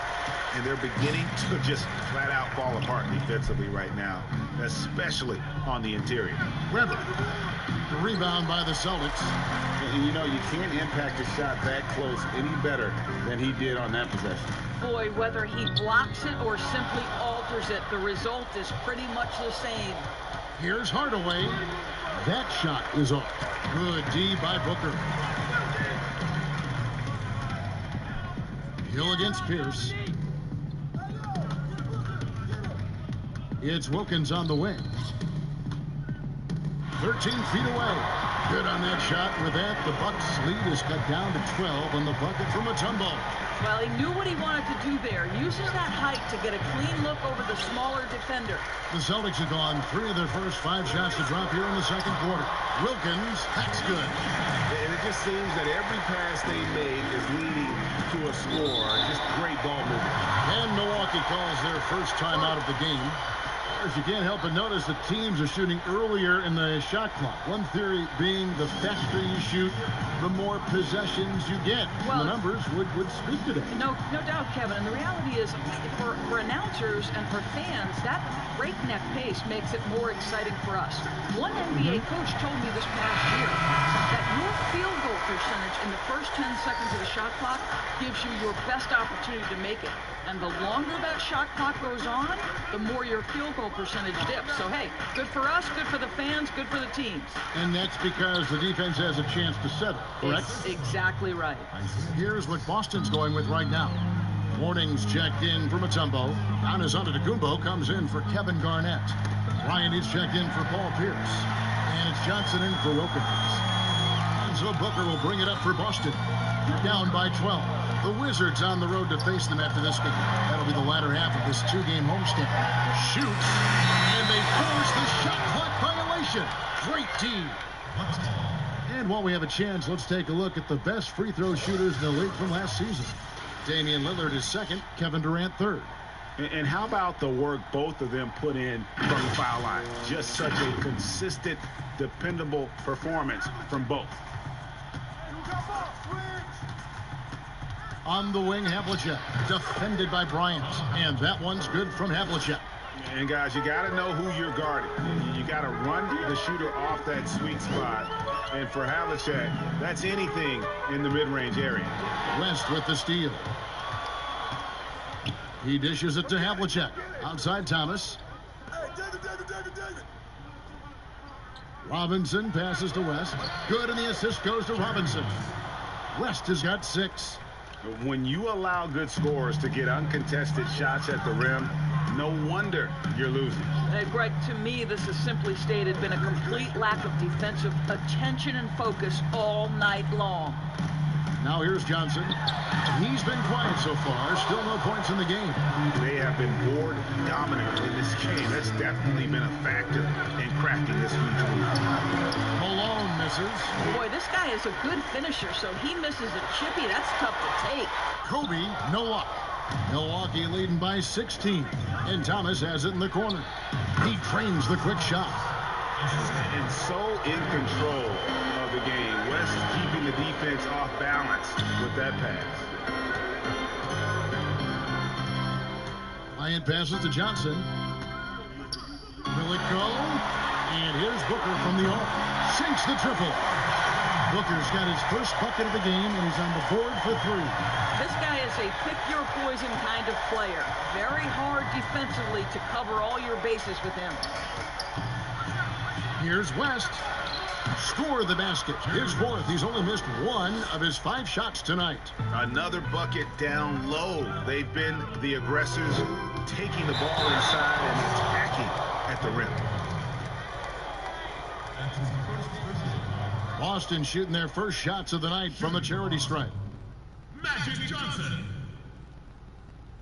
And they're beginning to just flat out fall apart defensively right now, especially on the interior. Weber, the rebound by the Celtics. And you know, you can't impact a shot that close any better than he did on that possession. Boy, whether he blocks it or simply alters it, the result is pretty much the same. Here's Hardaway. That shot is off. Good D by Booker. Hill against Pierce. It's Wilkins on the wing. 13 feet away. Good on that shot. With that, the Bucs lead is cut down to 12 on the bucket from Mutombo. Well, he knew what he wanted to do there. Uses that height to get a clean look over the smaller defender. The Celtics have gone 3 of their first 5 shots to drop here in the second quarter. Wilkins, that's good. And it just seems that every pass they made is leading to a score. Just great ball movement. And Milwaukee calls their first time out of the game. You can't help but notice the teams are shooting earlier in the shot clock. One theory being the faster you shoot, the more possessions you get. Well, the numbers would speak to that. No doubt, Kevin. And the reality is, for announcers and for fans, that breakneck pace makes it more exciting for us. One NBA coach told me this past year that your field goal percentage in the first 10 seconds of the shot clock gives you your best opportunity to make it. And the longer that shot clock goes on, the more your field goal percentage dip. So, hey, good for us, good for the fans, good for the teams. And that's because the defense has a chance to settle, correct? Exactly right. Here's what Boston's going with right now. Morning's checked in for Mutombo. Giannis Antetokounmpo comes in for Kevin Garnett. Ryan is checked in for Paul Pierce. And it's Johnson in for Wilkins. So Booker will bring it up for Boston. Down by 12. The Wizards on the road to face them after this game. That'll be the latter half of this two-game homestand. Shoots, and they force the shot clock violation. Great team. And while we have a chance, let's take a look at the best free throw shooters in the league from last season. Damian Lillard is second, Kevin Durant third. And how about the work both of them put in from the foul line? Just such a consistent, dependable performance from both. On the wing, Havlicek, defended by Bryant. And that one's good from Havlicek. And guys, you got to know who you're guarding. You got to run the shooter off that sweet spot. And for Havlicek, that's anything in the mid-range area. West with the steal. He dishes it to Havlicek. Outside Thomas. Robinson passes to West. Good, and the assist goes to Robinson. West has got 6. When you allow good scorers to get uncontested shots at the rim, no wonder you're losing. Hey, Greg, to me, this is simply stated been a complete lack of defensive attention and focus all night long. Now here's Johnson. He's been quiet so far. Still no points in the game. They have been board dominant in this game. That's definitely been a factor in cracking this huge lead. Malone misses. Boy, this guy is a good finisher, so he misses a chippy. That's tough to take. Kobe, no luck. Milwaukee leading by 16. And Thomas has it in the corner. He trains the quick shot. And so in control of the game. West keeping the defense off balance with that pass. Bryant passes to Johnson. Will it go? And here's Booker from the arc. Sinks the triple. Booker's got his first bucket of the game, and he's on the board for 3. This guy is a pick-your-poison kind of player. Very hard defensively to cover all your bases with him. Here's West. Score the basket. His 4th. He's only missed 1 of his 5 shots tonight. Another bucket down low. They've been the aggressors, taking the ball inside and attacking at the rim. Boston shooting their first shots of the night from the charity stripe. Magic Johnson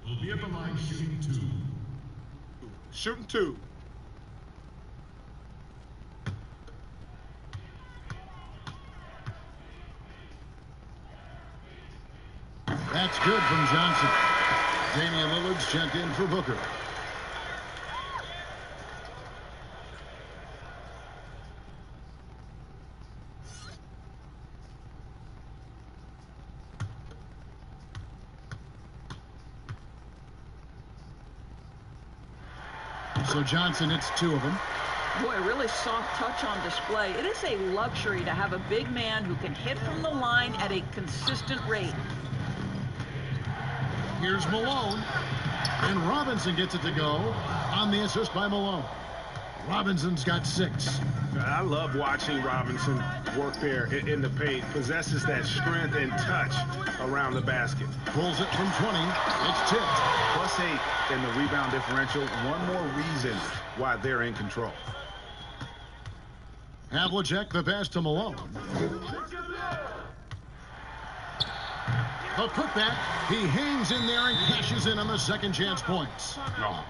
will be at the line shooting 2. Shooting 2. That's good from Johnson. Damian Lillard's checked in for Booker. So Johnson hits 2 of them. Boy, really soft touch on display. It is a luxury to have a big man who can hit from the line at a consistent rate. Here's Malone. And Robinson gets it to go on the assist by Malone. Robinson's got 6. I love watching Robinson work there in the paint. Possesses that strength and touch around the basket. Pulls it from 20. It's tipped. +8 in the rebound differential. One more reason why they're in control. Havlicek the pass to Malone. The putback. He hangs in there and cashes in on the second chance points. Oh,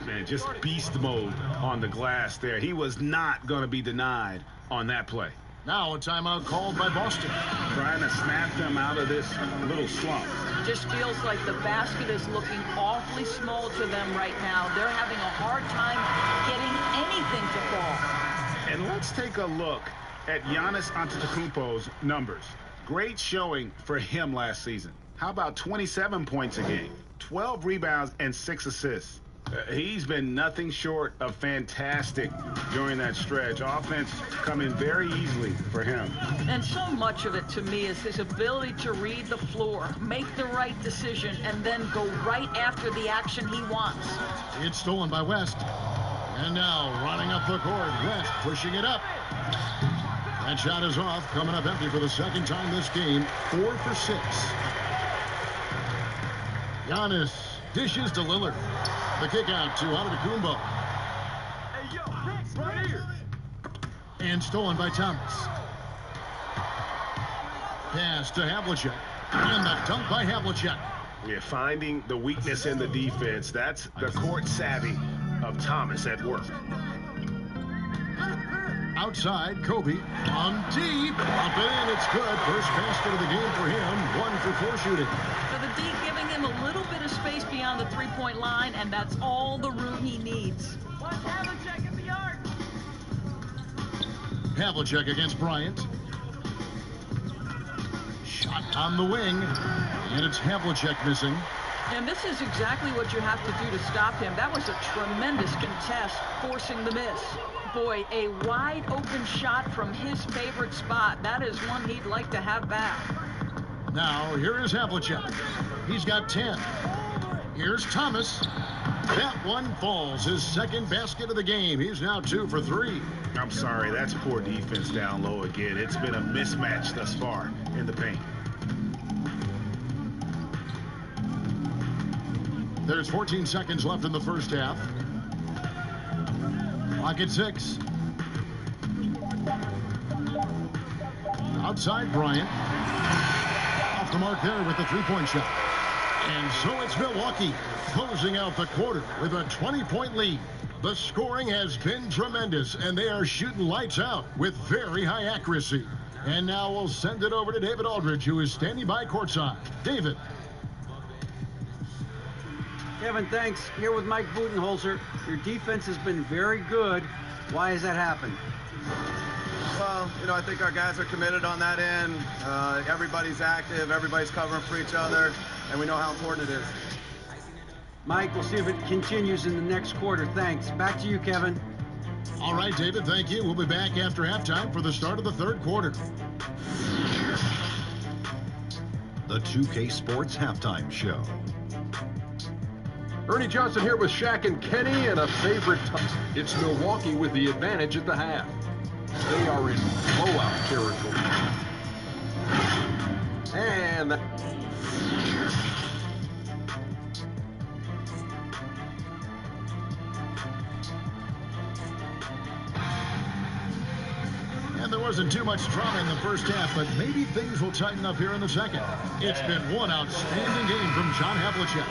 man, just beast mode on the glass there. He was not going to be denied on that play. Now a timeout called by Boston. Trying to snap them out of this little slump. Just feels like the basket is looking awfully small to them right now. They're having a hard time getting anything to fall. And let's take a look at Giannis Antetokounmpo's numbers. Great showing for him last season. How about 27 points a game, 12 rebounds, and 6 assists? He's been nothing short of fantastic during that stretch. Offense coming very easily for him. And so much of it, to me, is his ability to read the floor, make the right decision, and then go right after the action he wants. It's stolen by West. And now running up the court, West pushing it up. That shot is off, coming up empty for the second time this game. 4 for 6. Giannis dishes to Lillard. The kick out to Antetokounmpo. Hey, yo, right here. And stolen by Thomas. Pass to Havlicek. And the dunk by Havlicek. We're finding the weakness in the defense. That's the court savvy of Thomas at work. Outside, Kobe on deep. Up in, it's good. First basket of the game for him. 1 for 4 shooting. So the D giving him a little bit of space beyond the three-point line, and that's all the room he needs. Havlicek against Bryant. Shot on the wing. And it's Havlicek missing. And this is exactly what you have to do to stop him. That was a tremendous contest, forcing the miss. Boy, a wide open shot from his favorite spot. That is one he'd like to have back. Now, here is Havlicek. He's got 10. Here's Thomas. That one falls. His second basket of the game. He's now 2 for 3. I'm sorry, that's poor defense down low again. It's been a mismatch thus far in the paint. There's 14 seconds left in the first half. Clock at 6. Outside Bryant. Off the mark there with the three-point shot. And so it's Milwaukee closing out the quarter with a 20-point lead. The scoring has been tremendous, and they are shooting lights out with very high accuracy. And now we'll send it over to David Aldridge, who is standing by courtside. David. Kevin, thanks. Here with Mike Budenholzer. Your defense has been very good. Why has that happened? Well, you know, I think our guys are committed on that end. Everybody's active. Everybody's covering for each other. And we know how important it is. Mike, we'll see if it continues in the next quarter. Thanks. Back to you, Kevin. All right, David, thank you. We'll be back after halftime for the start of the third quarter. The 2K Sports Halftime Show. Ernie Johnson here with Shaq and Kenny and a favorite. It's Milwaukee with the advantage at the half. They are in blowout territory. And there wasn't too much drama in the first half, but maybe things will tighten up here in the second. It's been one outstanding game from John Havlicek.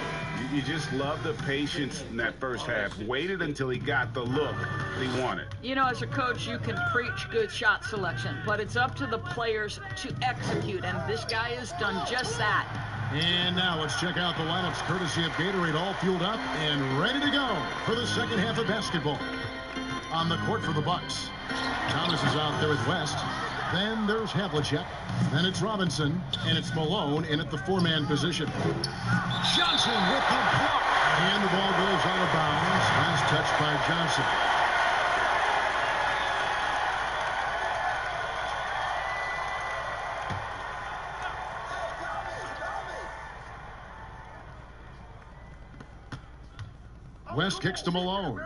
You just love the patience in that first half. Waited until he got the look that he wanted. You know, as a coach, you can preach good shot selection, but it's up to the players to execute, and this guy has done just that. And now let's check out the lineups courtesy of Gatorade, all fueled up and ready to go for the second half of basketball. On the court for the Bucs, Thomas is out there with West. Then there's Havlicek. Then it's Robinson. And it's Malone in at the 4-man position. Johnson with the block. And the ball goes out of bounds. Last touch by Johnson. West kicks to Malone.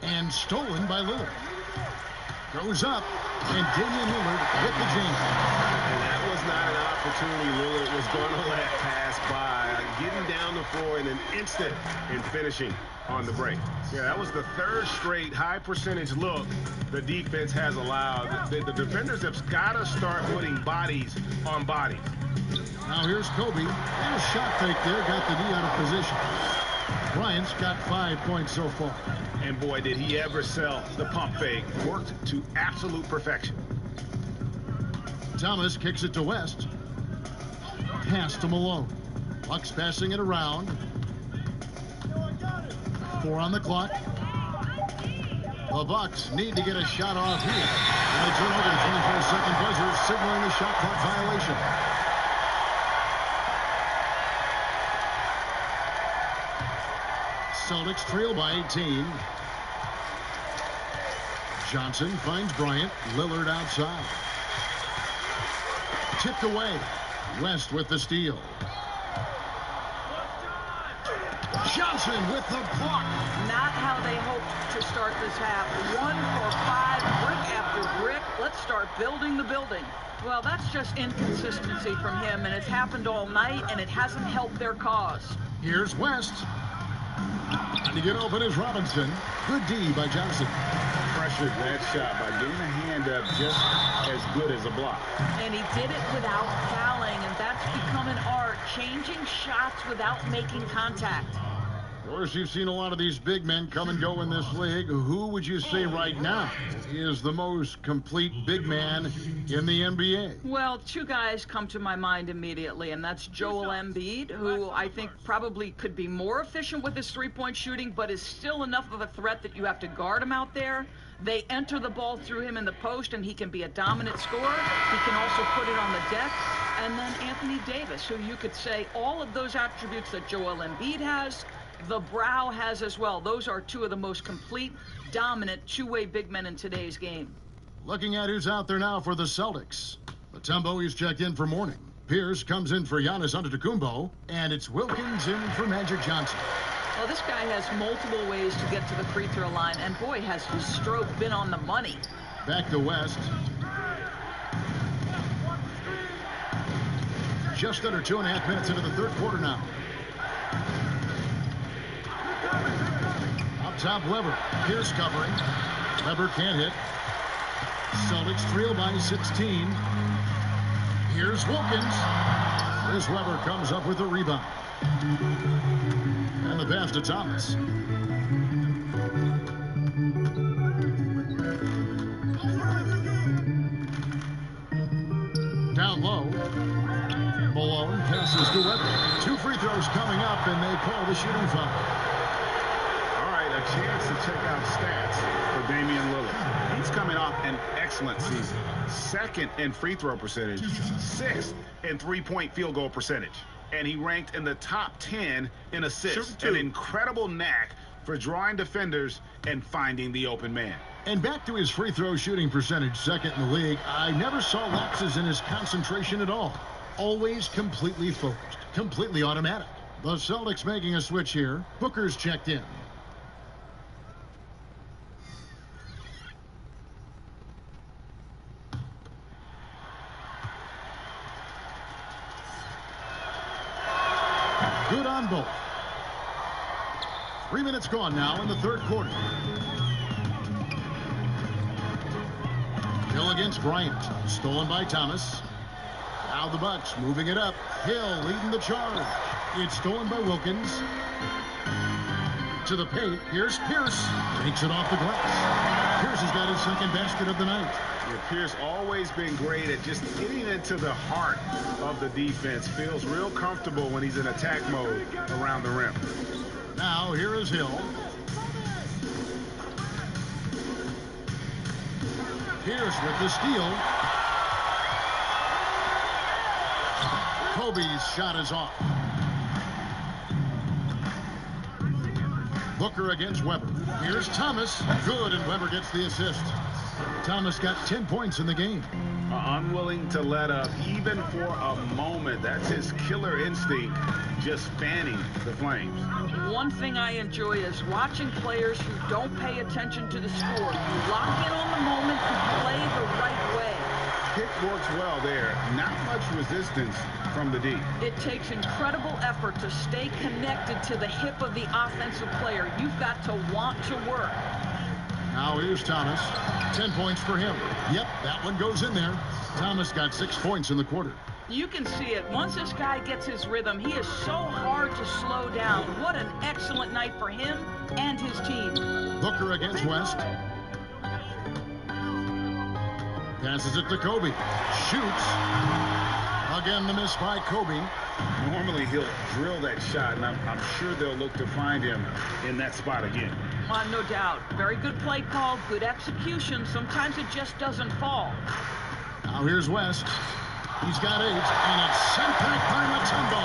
And stolen by Lillard. Goes up, and Damian Lillard with the jam. And that was not an opportunity Lillard was going to let pass by. Getting down the floor in an instant and finishing on the break. Yeah, that was the third straight high percentage look the defense has allowed. The defenders have got to start putting bodies on bodies. Now here's Kobe. And a shot fake there, got the knee out of position. Bryant's got 5 points so far. And boy, did he ever sell the pump fake. Worked to absolute perfection. Thomas kicks it to West. Pass to Malone. Bucs passing it around. 4 on the clock. The Bucs need to get a shot off here. And they turn over the 24-second buzzer, signaling the shot clock violation. Celtics trail by 18. Johnson finds Bryant. Lillard outside. Tipped away. West with the steal. Robinson with the block. Not how they hoped to start this half. 1 for 5, brick after brick. Let's start building the building. Well, that's just inconsistency from him, and it's happened all night, and it hasn't helped their cause. Here's West. And to get open is Robinson. Good D by Johnson. Pressured that shot by getting a hand up just as good as a block. And he did it without fouling, and that's become an art, changing shots without making contact. Of course, you've seen a lot of these big men come and go in this league. Who would you say right now is the most complete big man in the NBA? Well, two guys come to my mind immediately, and that's Joel Embiid, who I think probably could be more efficient with his three-point shooting, but is still enough of a threat that you have to guard him out there. They enter the ball through him in the post, and he can be a dominant scorer. He can also put it on the deck. And then Anthony Davis, who you could say all of those attributes that Joel Embiid has, the Brow has as well. Those are two of the most complete, dominant, two-way big men in today's game. Looking at who's out there now for the Celtics. Mutombo is checked in for Mourning. Pierce comes in for Giannis Antetokounmpo. And it's Wilkins in for Magic Johnson. Well, this guy has multiple ways to get to the free throw line, and boy, has his stroke been on the money. Back to West. Just under 2.5 minutes into the third quarter now. Up top, Weber. Pierce covering. Weber can't hit. Celtics trail by 16. Here's Wilkins. This Weber comes up with a rebound. And the pass to Thomas. Down low. Malone passes to Weber. 2 free throws coming up, and they call the shooting foul. All right, a chance to check out stats for Damian Lillard. He's coming off an excellent season. 2nd in free throw percentage, 6th in three-point field goal percentage. And he ranked in the top 10 in assists. An incredible knack for drawing defenders and finding the open man. And back to his free throw shooting percentage, 2nd in the league. I never saw lapses in his concentration at all. Always completely focused, completely automatic. The Celtics making a switch here. Booker's checked in. Good on both. 3 minutes gone now in the third quarter. Hill against Bryant. Stolen by Thomas. Now the Bucs moving it up. Hill leading the charge. It's stolen by Wilkins. To the paint. Here's Pierce. Takes it off the glass. Pierce has got his 2nd basket of the night. Yeah, Pierce always been great at just getting into the heart of the defense. Feels real comfortable when he's in attack mode around the rim. Now here is Hill. Pierce with the steal. Kobe's shot is off. Booker against Weber. Here's Thomas. Good, and Weber gets the assist. Thomas got 10 points in the game. Unwilling to let up even for a moment. That's his killer instinct, just fanning the flames. One thing I enjoy is watching players who don't pay attention to the score. You lock in on the moment to play the right way. Pick works well there. Not much resistance from the D. It takes incredible effort to stay connected to the hip of the offensive player. You've got to want to work. Now here's Thomas. 10 points for him. Yep, that one goes in there. Thomas got 6 points in the quarter. You can see it. Once this guy gets his rhythm, he is so hard to slow down. What an excellent night for him and his team. Booker against West. Passes it to Kobe. Shoots. Again, the miss by Kobe. Normally, he'll drill that shot, and I'm sure they'll look to find him in that spot again. No doubt. Very good play call, good execution. Sometimes it just doesn't fall. Now here's West. He's got 8, and it's sent back by Mutombo.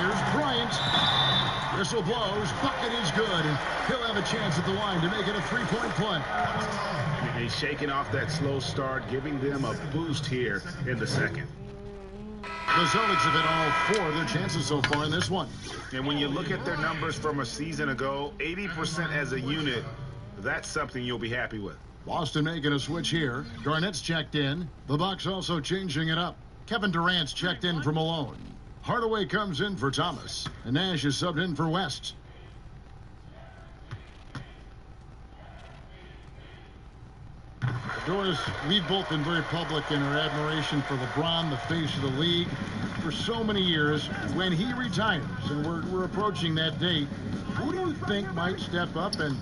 Here's Bryant. Whistle blows. Bucket is good, and he'll have a chance at the line to make it a 3-point play. He's shaking off that slow start, giving them a boost here in the second. The Celtics have hit all 4 of their chances so far in this one. And when you look at their numbers from a season ago, 80% as a unit, that's something you'll be happy with. Boston making a switch here. Garnett's checked in. The Bucs also changing it up. Kevin Durant's checked in for Malone. Hardaway comes in for Thomas. And Nash is subbed in for West. Doris, we've both been very public in our admiration for LeBron, the face of the league, for so many years. When he retires, and we're approaching that date, who do you think might step up and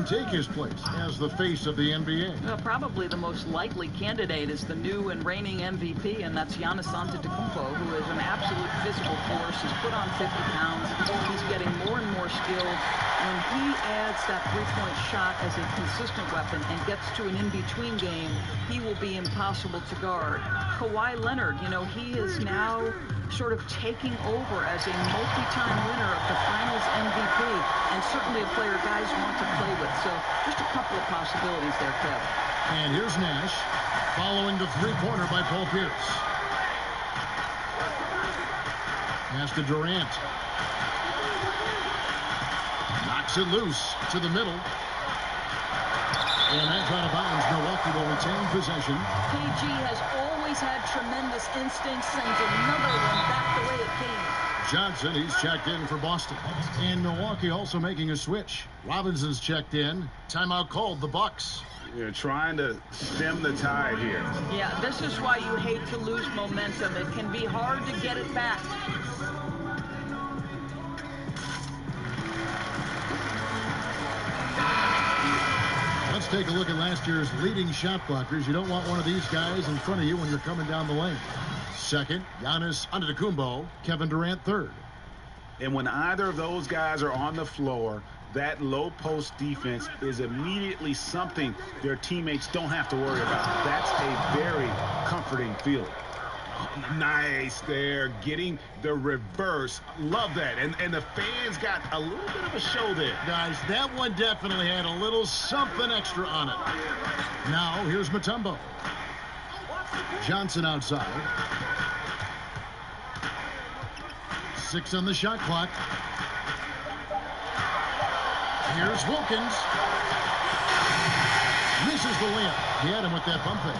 take his place as the face of the NBA? Well, probably the most likely candidate is the new and reigning MVP, and that's Giannis Antetokounmpo, who is an absolute physical force. He's put on 50 pounds. He's getting more and more skilled. When he adds that three-point shot as a consistent weapon and gets to an in-between game, he will be impossible to guard. Kawhi Leonard, you know, he is now sort of taking over as a multi-time winner of the Finals MVP, and certainly a player guys want to play with. So just a couple of possibilities there, Kev. And here's Nash, following the three-pointer by Paul Pierce. Pass to Durant. Knocks it loose to the middle. And that's out of bounds. Milwaukee will retain possession. KG has always had tremendous instincts, and another one back the way it came. Johnson, he's checked in for Boston. And Milwaukee also making a switch. Robinson's checked in. Timeout called, the Bucs. You're trying to stem the tide here. Yeah, this is why you hate to lose momentum. It can be hard to get it back. Let's take a look at last year's leading shot blockers. You don't want one of these guys in front of you when you're coming down the lane. Second, Giannis Antetokounmpo, Kevin Durant third. And when either of those guys are on the floor, that low post defense is immediately something their teammates don't have to worry about. That's a very comforting feeling. Nice there, getting the reverse. Love that. And the fans got a little bit of a show there. Guys, that one definitely had a little something extra on it. Now, here's Mutombo. Johnson outside. 6 on the shot clock. Here's Wilkins. Misses the layup. He had him with that bump fake.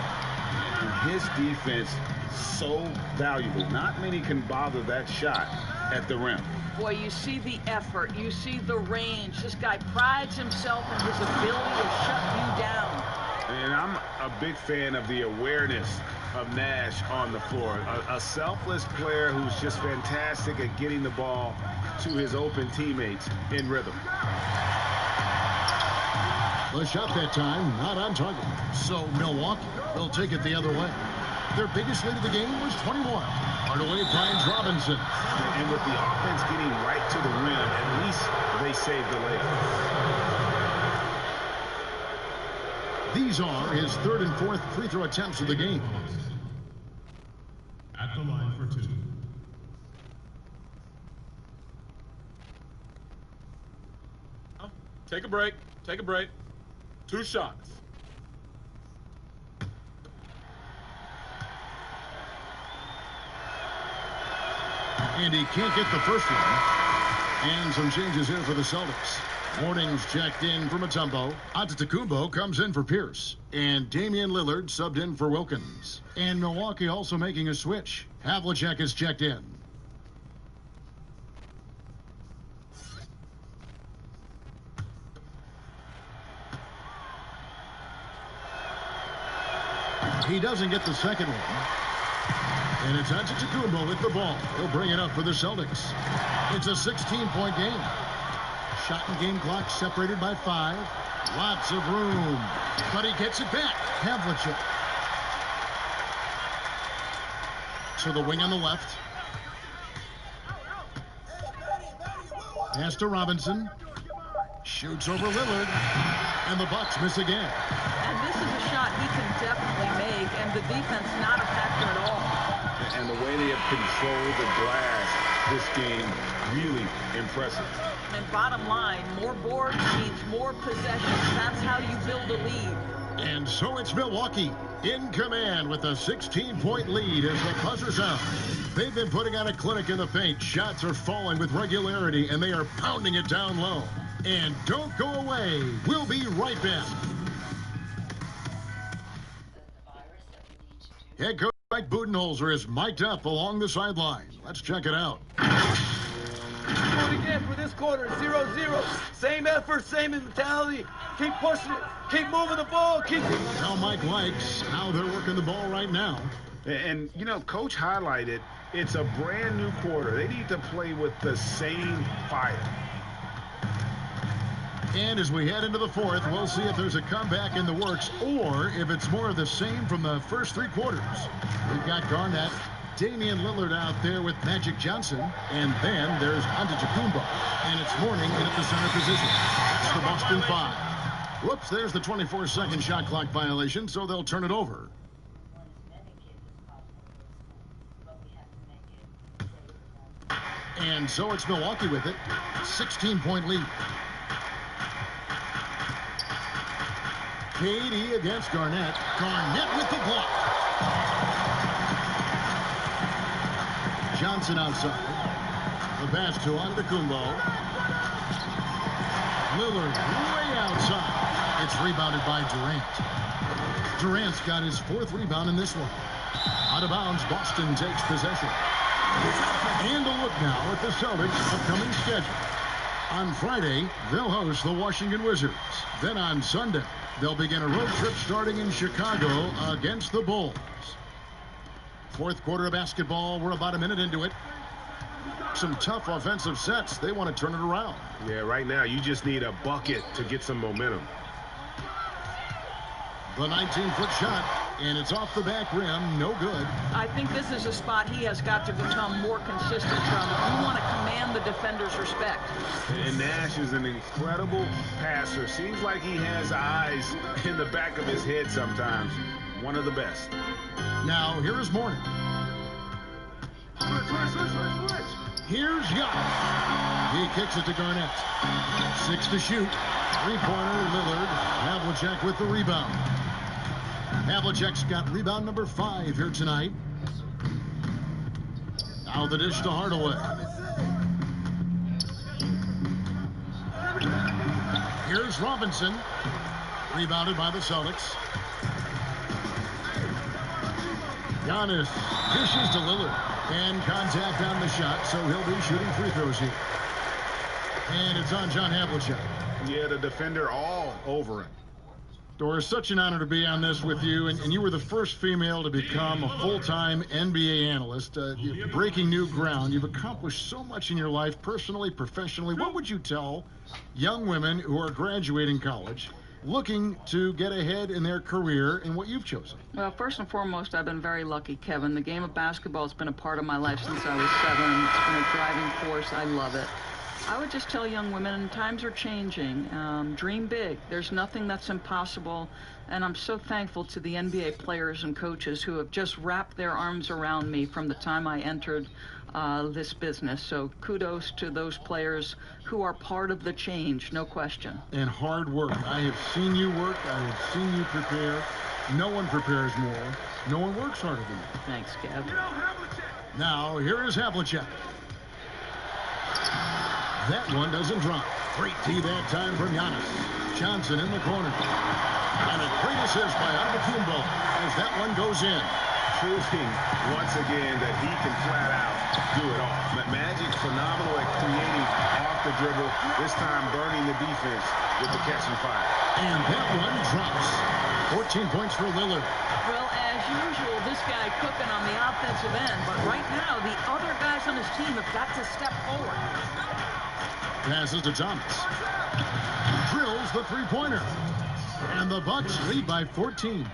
His defense so valuable. Not many can bother that shot at the rim. Boy, you see the effort. You see the range. This guy prides himself in his ability to shut you down. And I'm a big fan of the awareness of Nash on the floor. A selfless player who's just fantastic at getting the ball to his open teammates in rhythm. The shot that time, not on target. So Milwaukee will take it the other way. Their biggest lead of the game was 21. Hardaway finds Robinson. And with the offense getting right to the rim, at least they saved the layup. These are his third and fourth free throw attempts of the game. At the line for 2. Take a break. Take a break. 2 shots. And he can't get the first one. And some changes here for the Celtics. Warnings checked in for Mutombo. Antetokounmpo comes in for Pierce. And Damian Lillard subbed in for Wilkins. And Milwaukee also making a switch. Havlicek is checked in. He doesn't get the second one. And it's Antetokounmpo with the ball. He'll bring it up for the Celtics. It's a 16-point game. Shot and game clock separated by 5. Lots of room. But he gets it back. Havlicek. To the wing on the left. Pass to Robinson. Shoots over Lillard. And the Bucs miss again. And this is a shot he can definitely make, and the defense not a factor at all. And the way they have controlled the glass this game really impressive. And bottom line, more boards means more possessions. That's how you build a lead. And so it's Milwaukee in command with a 16-point lead as the buzzer sounds. They've been putting on a clinic in the paint. Shots are falling with regularity, and they are pounding it down low. And don't go away. We'll be right back. Head coach Mike Budenholzer is mic'd up along the sideline. Let's check it out. Do it again for this quarter. 0-0. Same effort, same mentality. Keep pushing it. Keep moving the ball. Keep. Now Mike likes how they're working the ball right now. And, you know, Coach highlighted, it's a brand new quarter. They need to play with the same fire. And as we head into the fourth, we'll see if there's a comeback in the works or if it's more of the same from the first three quarters. We've got Garnett, Damian Lillard out there with Magic Johnson, and then there's Antetokounmpo, and it's Mourning in at the center position. That's the Boston Five. Whoops, there's the 24-second shot clock violation, so they'll turn it over. And so it's Milwaukee with it. 16-point lead. KD against Garnett. Garnett with the block. Johnson outside. The pass to Antetokounmpo. Lillard way outside. It's rebounded by Durant. Durant's got his fourth rebound in this one. Out of bounds, Boston takes possession. And a look now at the Celtics' upcoming schedule. On Friday, they'll host the Washington Wizards. Then on Sunday, they'll begin a road trip starting in Chicago against the Bulls. Fourth quarter of basketball, we're about a minute into it. Some tough offensive sets. They want to turn it around. Yeah, right now you just need a bucket to get some momentum. The 19-foot shot, and it's off the back rim. No good. I think this is a spot he has got to become more consistent from. You want to command the defender's respect. And Nash is an incredible passer. Seems like he has eyes in the back of his head sometimes. One of the best. Now, here is Mourning. Here's Giannis. He kicks it to Garnett. 6 to shoot. Three-pointer, Lillard. Havlicek with the rebound. Havlicek's got rebound number 5 here tonight. Now the dish to Hardaway. Here's Robinson. Rebounded by the Celtics. Giannis dishes to Lillard. And contact on the shot, so he'll be shooting free throws here. And it's on John Havlicek. Yeah, the defender all over him. Doris, such an honor to be on this with you, and you were the first female to become a full-time NBA analyst. You're breaking new ground. You've accomplished so much in your life, personally, professionally. What would you tell young women who are graduating college, looking to get ahead in their career in what you've chosen? Well, first and foremost, I've been very lucky, Kevin. The game of basketball has been a part of my life since I was 7. It's been a driving force. I love it. I would just tell young women, times are changing. Dream big. There's nothing that's impossible. And I'm so thankful to the NBA players and coaches who have just wrapped their arms around me from the time I entered this business. So kudos to those players who are part of the change, no question. And hard work. I have seen you work. I have seen you prepare. No one prepares more. No one works harder than you. Thanks, Kev. Now, here is Havlicek. That one doesn't drop. Great D that time from Giannis. Johnson in the corner. And a great assist by Antetokounmpo as that one goes in. Proving once again that he can flat out do it all. Magic phenomenal at creating off the dribble, this time burning the defense with the catch and fire. And that one drops. 14 points for Lillard. Well, as usual, this guy cooking on the offensive end, but right now the other guys on his team have got to step forward. Passes to Thomas. Drills the three-pointer. And the Bucs lead by 14.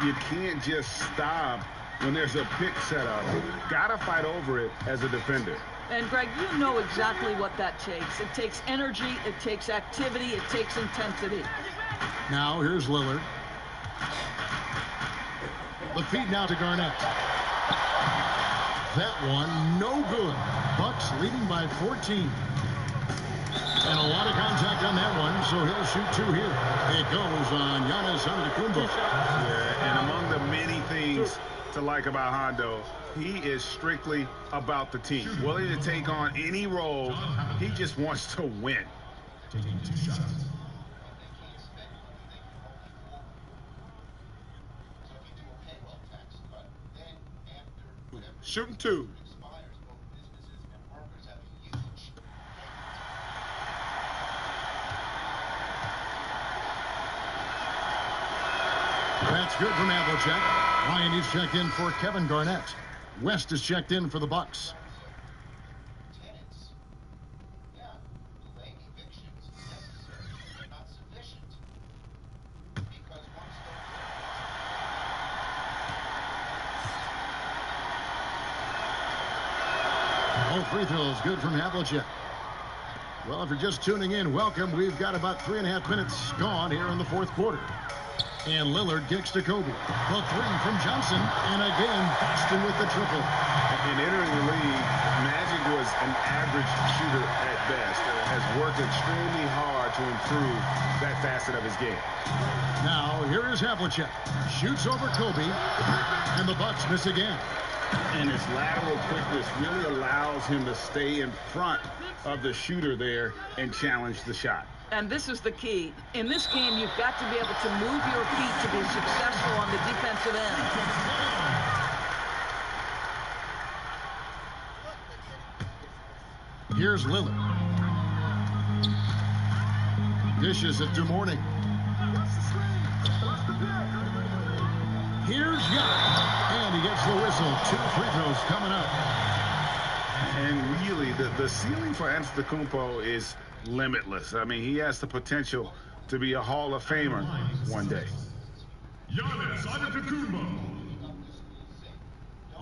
You can't just stop when there's a pick set up. Gotta fight over it as a defender. And Greg, you know exactly what that takes. It takes energy, it takes activity, it takes intensity. Now here's Lillard. The feed now to Garnett. that one no good. Bucs leading by 14. And a lot of contact on that one, so he'll shoot 2 here. It goes on Giannis Antetokounmpo. Yeah, and among the many things to like about Hondo, he is strictly about the team. Willing to take on any role. He just wants to win. Taking 2 shots. Shooting 2. That's good from Havlicek. Ryan is checked in for Kevin Garnett. West is checked in for the Bucs. Both free throws good from Havlicek. Well, if you're just tuning in, welcome. We've got about 3.5 minutes gone here in the fourth quarter. And Lillard kicks to Kobe. The 3 from Johnson. And again, Boston with the triple. In entering the league, Magic was an average shooter at best. Has worked extremely hard to improve that facet of his game. Now, here is Havlicek. Shoots over Kobe. And the Bucs miss again. And his lateral quickness really allows him to stay in front of the shooter there and challenge the shot. And this is the key. In this game, you've got to be able to move your feet to be successful on the defensive end. Here's Lillard. Dishes it to Morning. Here's Young. And he gets the whistle. 2 free throws coming up. And really, the ceiling for Antetokounmpo is limitless. I mean, he has the potential to be a Hall of Famer one day. Giannis Antetokounmpo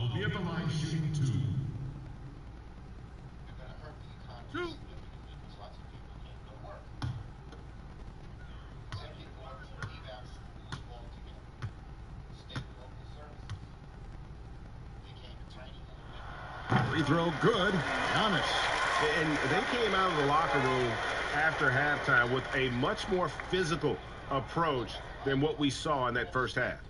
will be at the line shooting 2. 2. Free throw good. Giannis. And they came out of the locker room after halftime with a much more physical approach than what we saw in that first half.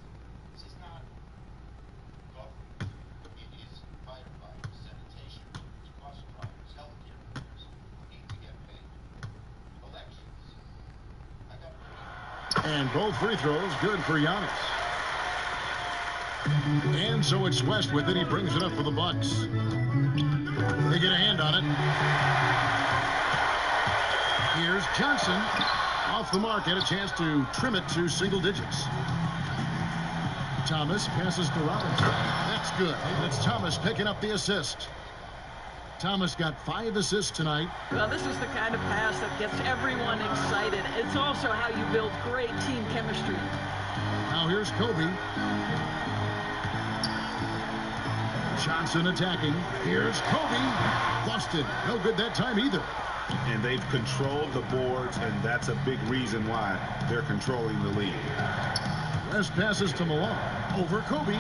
And both free throws good for Giannis. And so it's West with it. He brings it up for the Bucs. They get a hand on it. Here's Johnson. Off the mark. Had a chance to trim it to single digits. Thomas passes to Robinson. That's good. That's Thomas picking up the assist. Thomas got 5 assists tonight. Well, this is the kind of pass that gets everyone excited. It's also how you build great team chemistry. Now here's Kobe. Johnson attacking. Here's Kobe. Busted. No good that time either. And they've controlled the boards, and that's a big reason why they're controlling the lead. West passes to Malone. Over Kobe.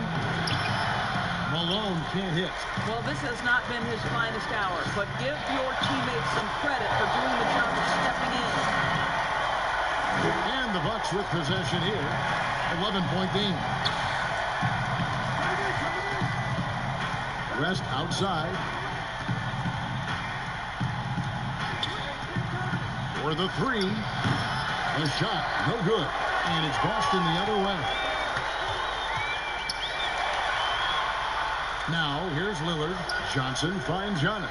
Malone can't hit. Well, this has not been his finest hour, but give your teammates some credit for doing the job of stepping in. And the Bucs with possession here. 11-point game. West outside. For the 3. The shot, no good. And it's Boston the other way. Now, here's Lillard. Johnson finds Giannis.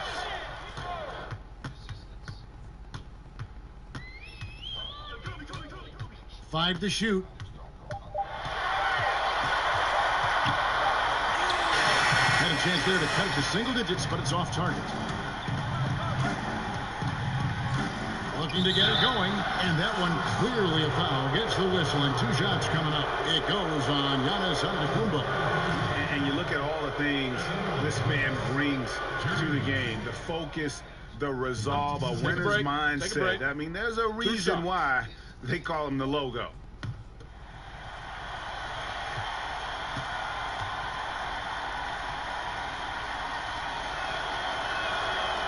Five to shoot. Had a chance there to cut it to single digits, but it's off target. Looking to get it going, and that one clearly a foul. Gets the whistle, and 2 shots coming up. It goes on Giannis Antetokounmpo. And you look at all the things this man brings to the game. The focus, the resolve, a winner's mindset. I mean, there's a reason why they call him the logo.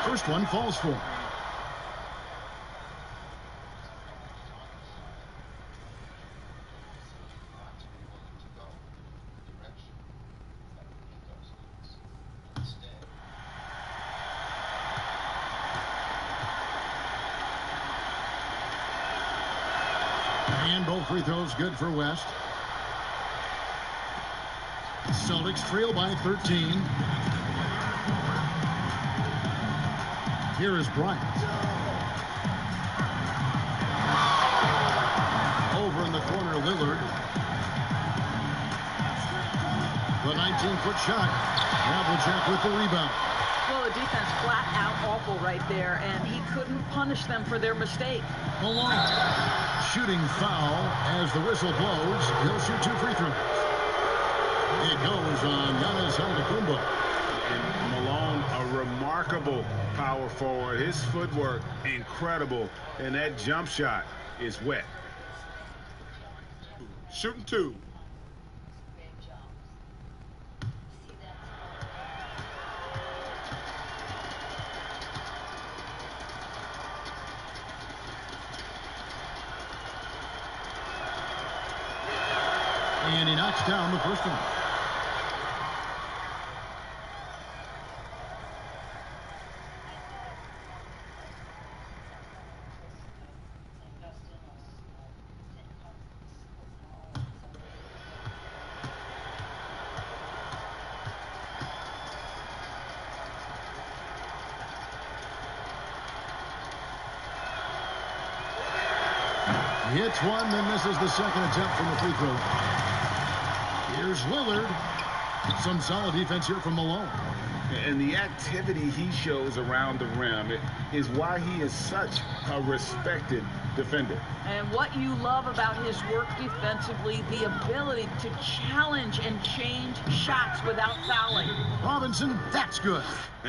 First one falls for him. And both free throws good for West. Celtics trail by 13. Here is Bryant. Over in the corner, Lillard. The 19-foot shot. Havlicek with the rebound. Well, the defense flat out awful right there, and he couldn't punish them for their mistake. Malone. Shooting foul as the whistle blows. He'll shoot 2 free throws. It goes on Giannis Antetokounmpo. And Malone, a remarkable power forward. His footwork, incredible. And that jump shot is wet. Shooting 2. And he knocks down the first one. He hits one, then misses the second attempt from the free throw. Here's Lillard. Some solid defense here from Malone. And the activity he shows around the rim is why he is such a respected defender. And what you love about his work defensively, the ability to challenge and change shots without fouling. Robinson, that's good.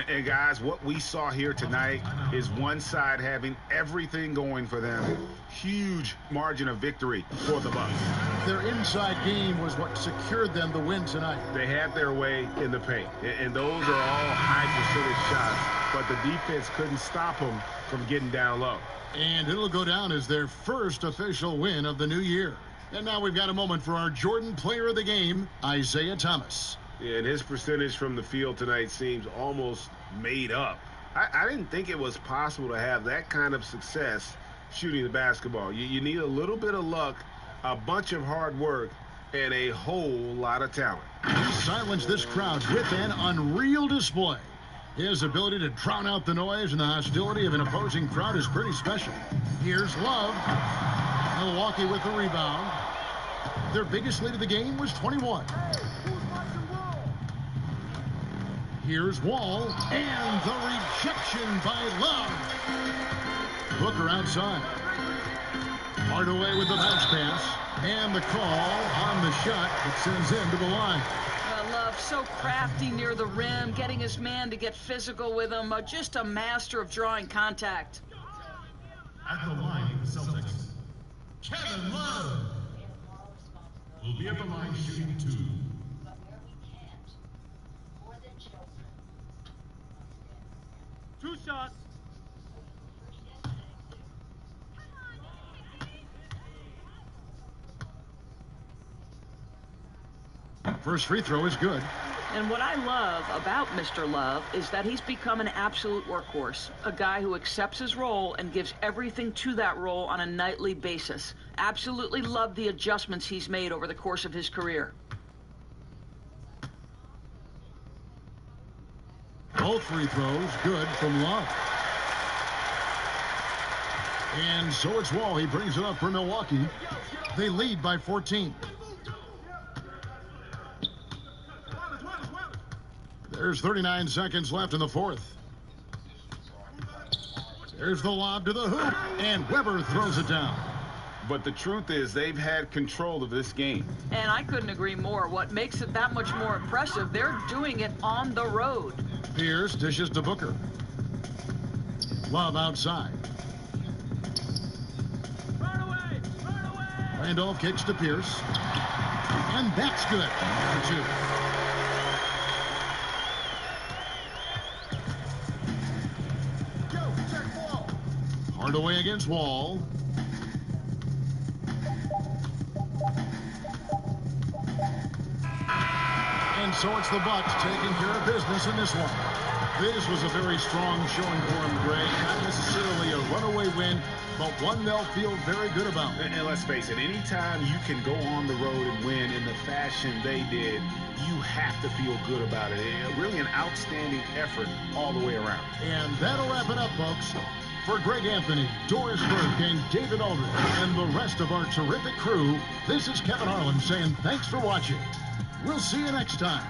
And guys, what we saw here tonight is one side having everything going for them. Huge margin of victory for the Bucs. Their inside game was what secured them the win tonight. They had their way in the paint, and those are all high percentage shots, but the defense couldn't stop them from getting down low. And it'll go down as their first official win of the new year. And now we've got a moment for our Jordan player of the game, Isaiah Thomas. Yeah, and his percentage from the field tonight seems almost made up. I didn't think it was possible to have that kind of success shooting the basketball. You need a little bit of luck, a bunch of hard work, and a whole lot of talent. He silenced this crowd with an unreal display. His ability to drown out the noise and the hostility of an opposing crowd is pretty special. Here's Love. Milwaukee with the rebound. Their biggest lead of the game was 21. Here's Wall, and the rejection by Love. Booker outside. Hardaway with the bounce pass, and the call on the shot that sends him to the line. Love so crafty near the rim, getting his man to get physical with him. Just a master of drawing contact. At the line, the Celtics, Kevin Love will be at the line shooting 2. Two shots. First free throw is good. And what I love about Mr. Love is that he's become an absolute workhorse, a guy who accepts his role and gives everything to that role on a nightly basis. Absolutely love the adjustments he's made over the course of his career. Both free throws good from Love. And so it's Wall. He brings it up for Milwaukee. They lead by 14. There's 39 seconds left in the fourth. There's the lob to the hoop, and Weber throws it down. But the truth is they've had control of this game. And I couldn't agree more. What makes it that much more impressive, they're doing it on the road. Pierce dishes to Booker. Love outside. Randolph kicks to Pierce. And that's good for 2. Hardaway against Wall. And so it's the Bucs taking care of business in this one. This was a very strong showing for him, Greg. Not necessarily a runaway win, but one they'll feel very good about. And let's face it, anytime you can go on the road and win in the fashion they did, you have to feel good about it. Really an outstanding effort all the way around. And that'll wrap it up, folks. For Greg Anthony, Doris Burke, and David Aldridge, and the rest of our terrific crew, this is Kevin Harlan saying thanks for watching. We'll see you next time.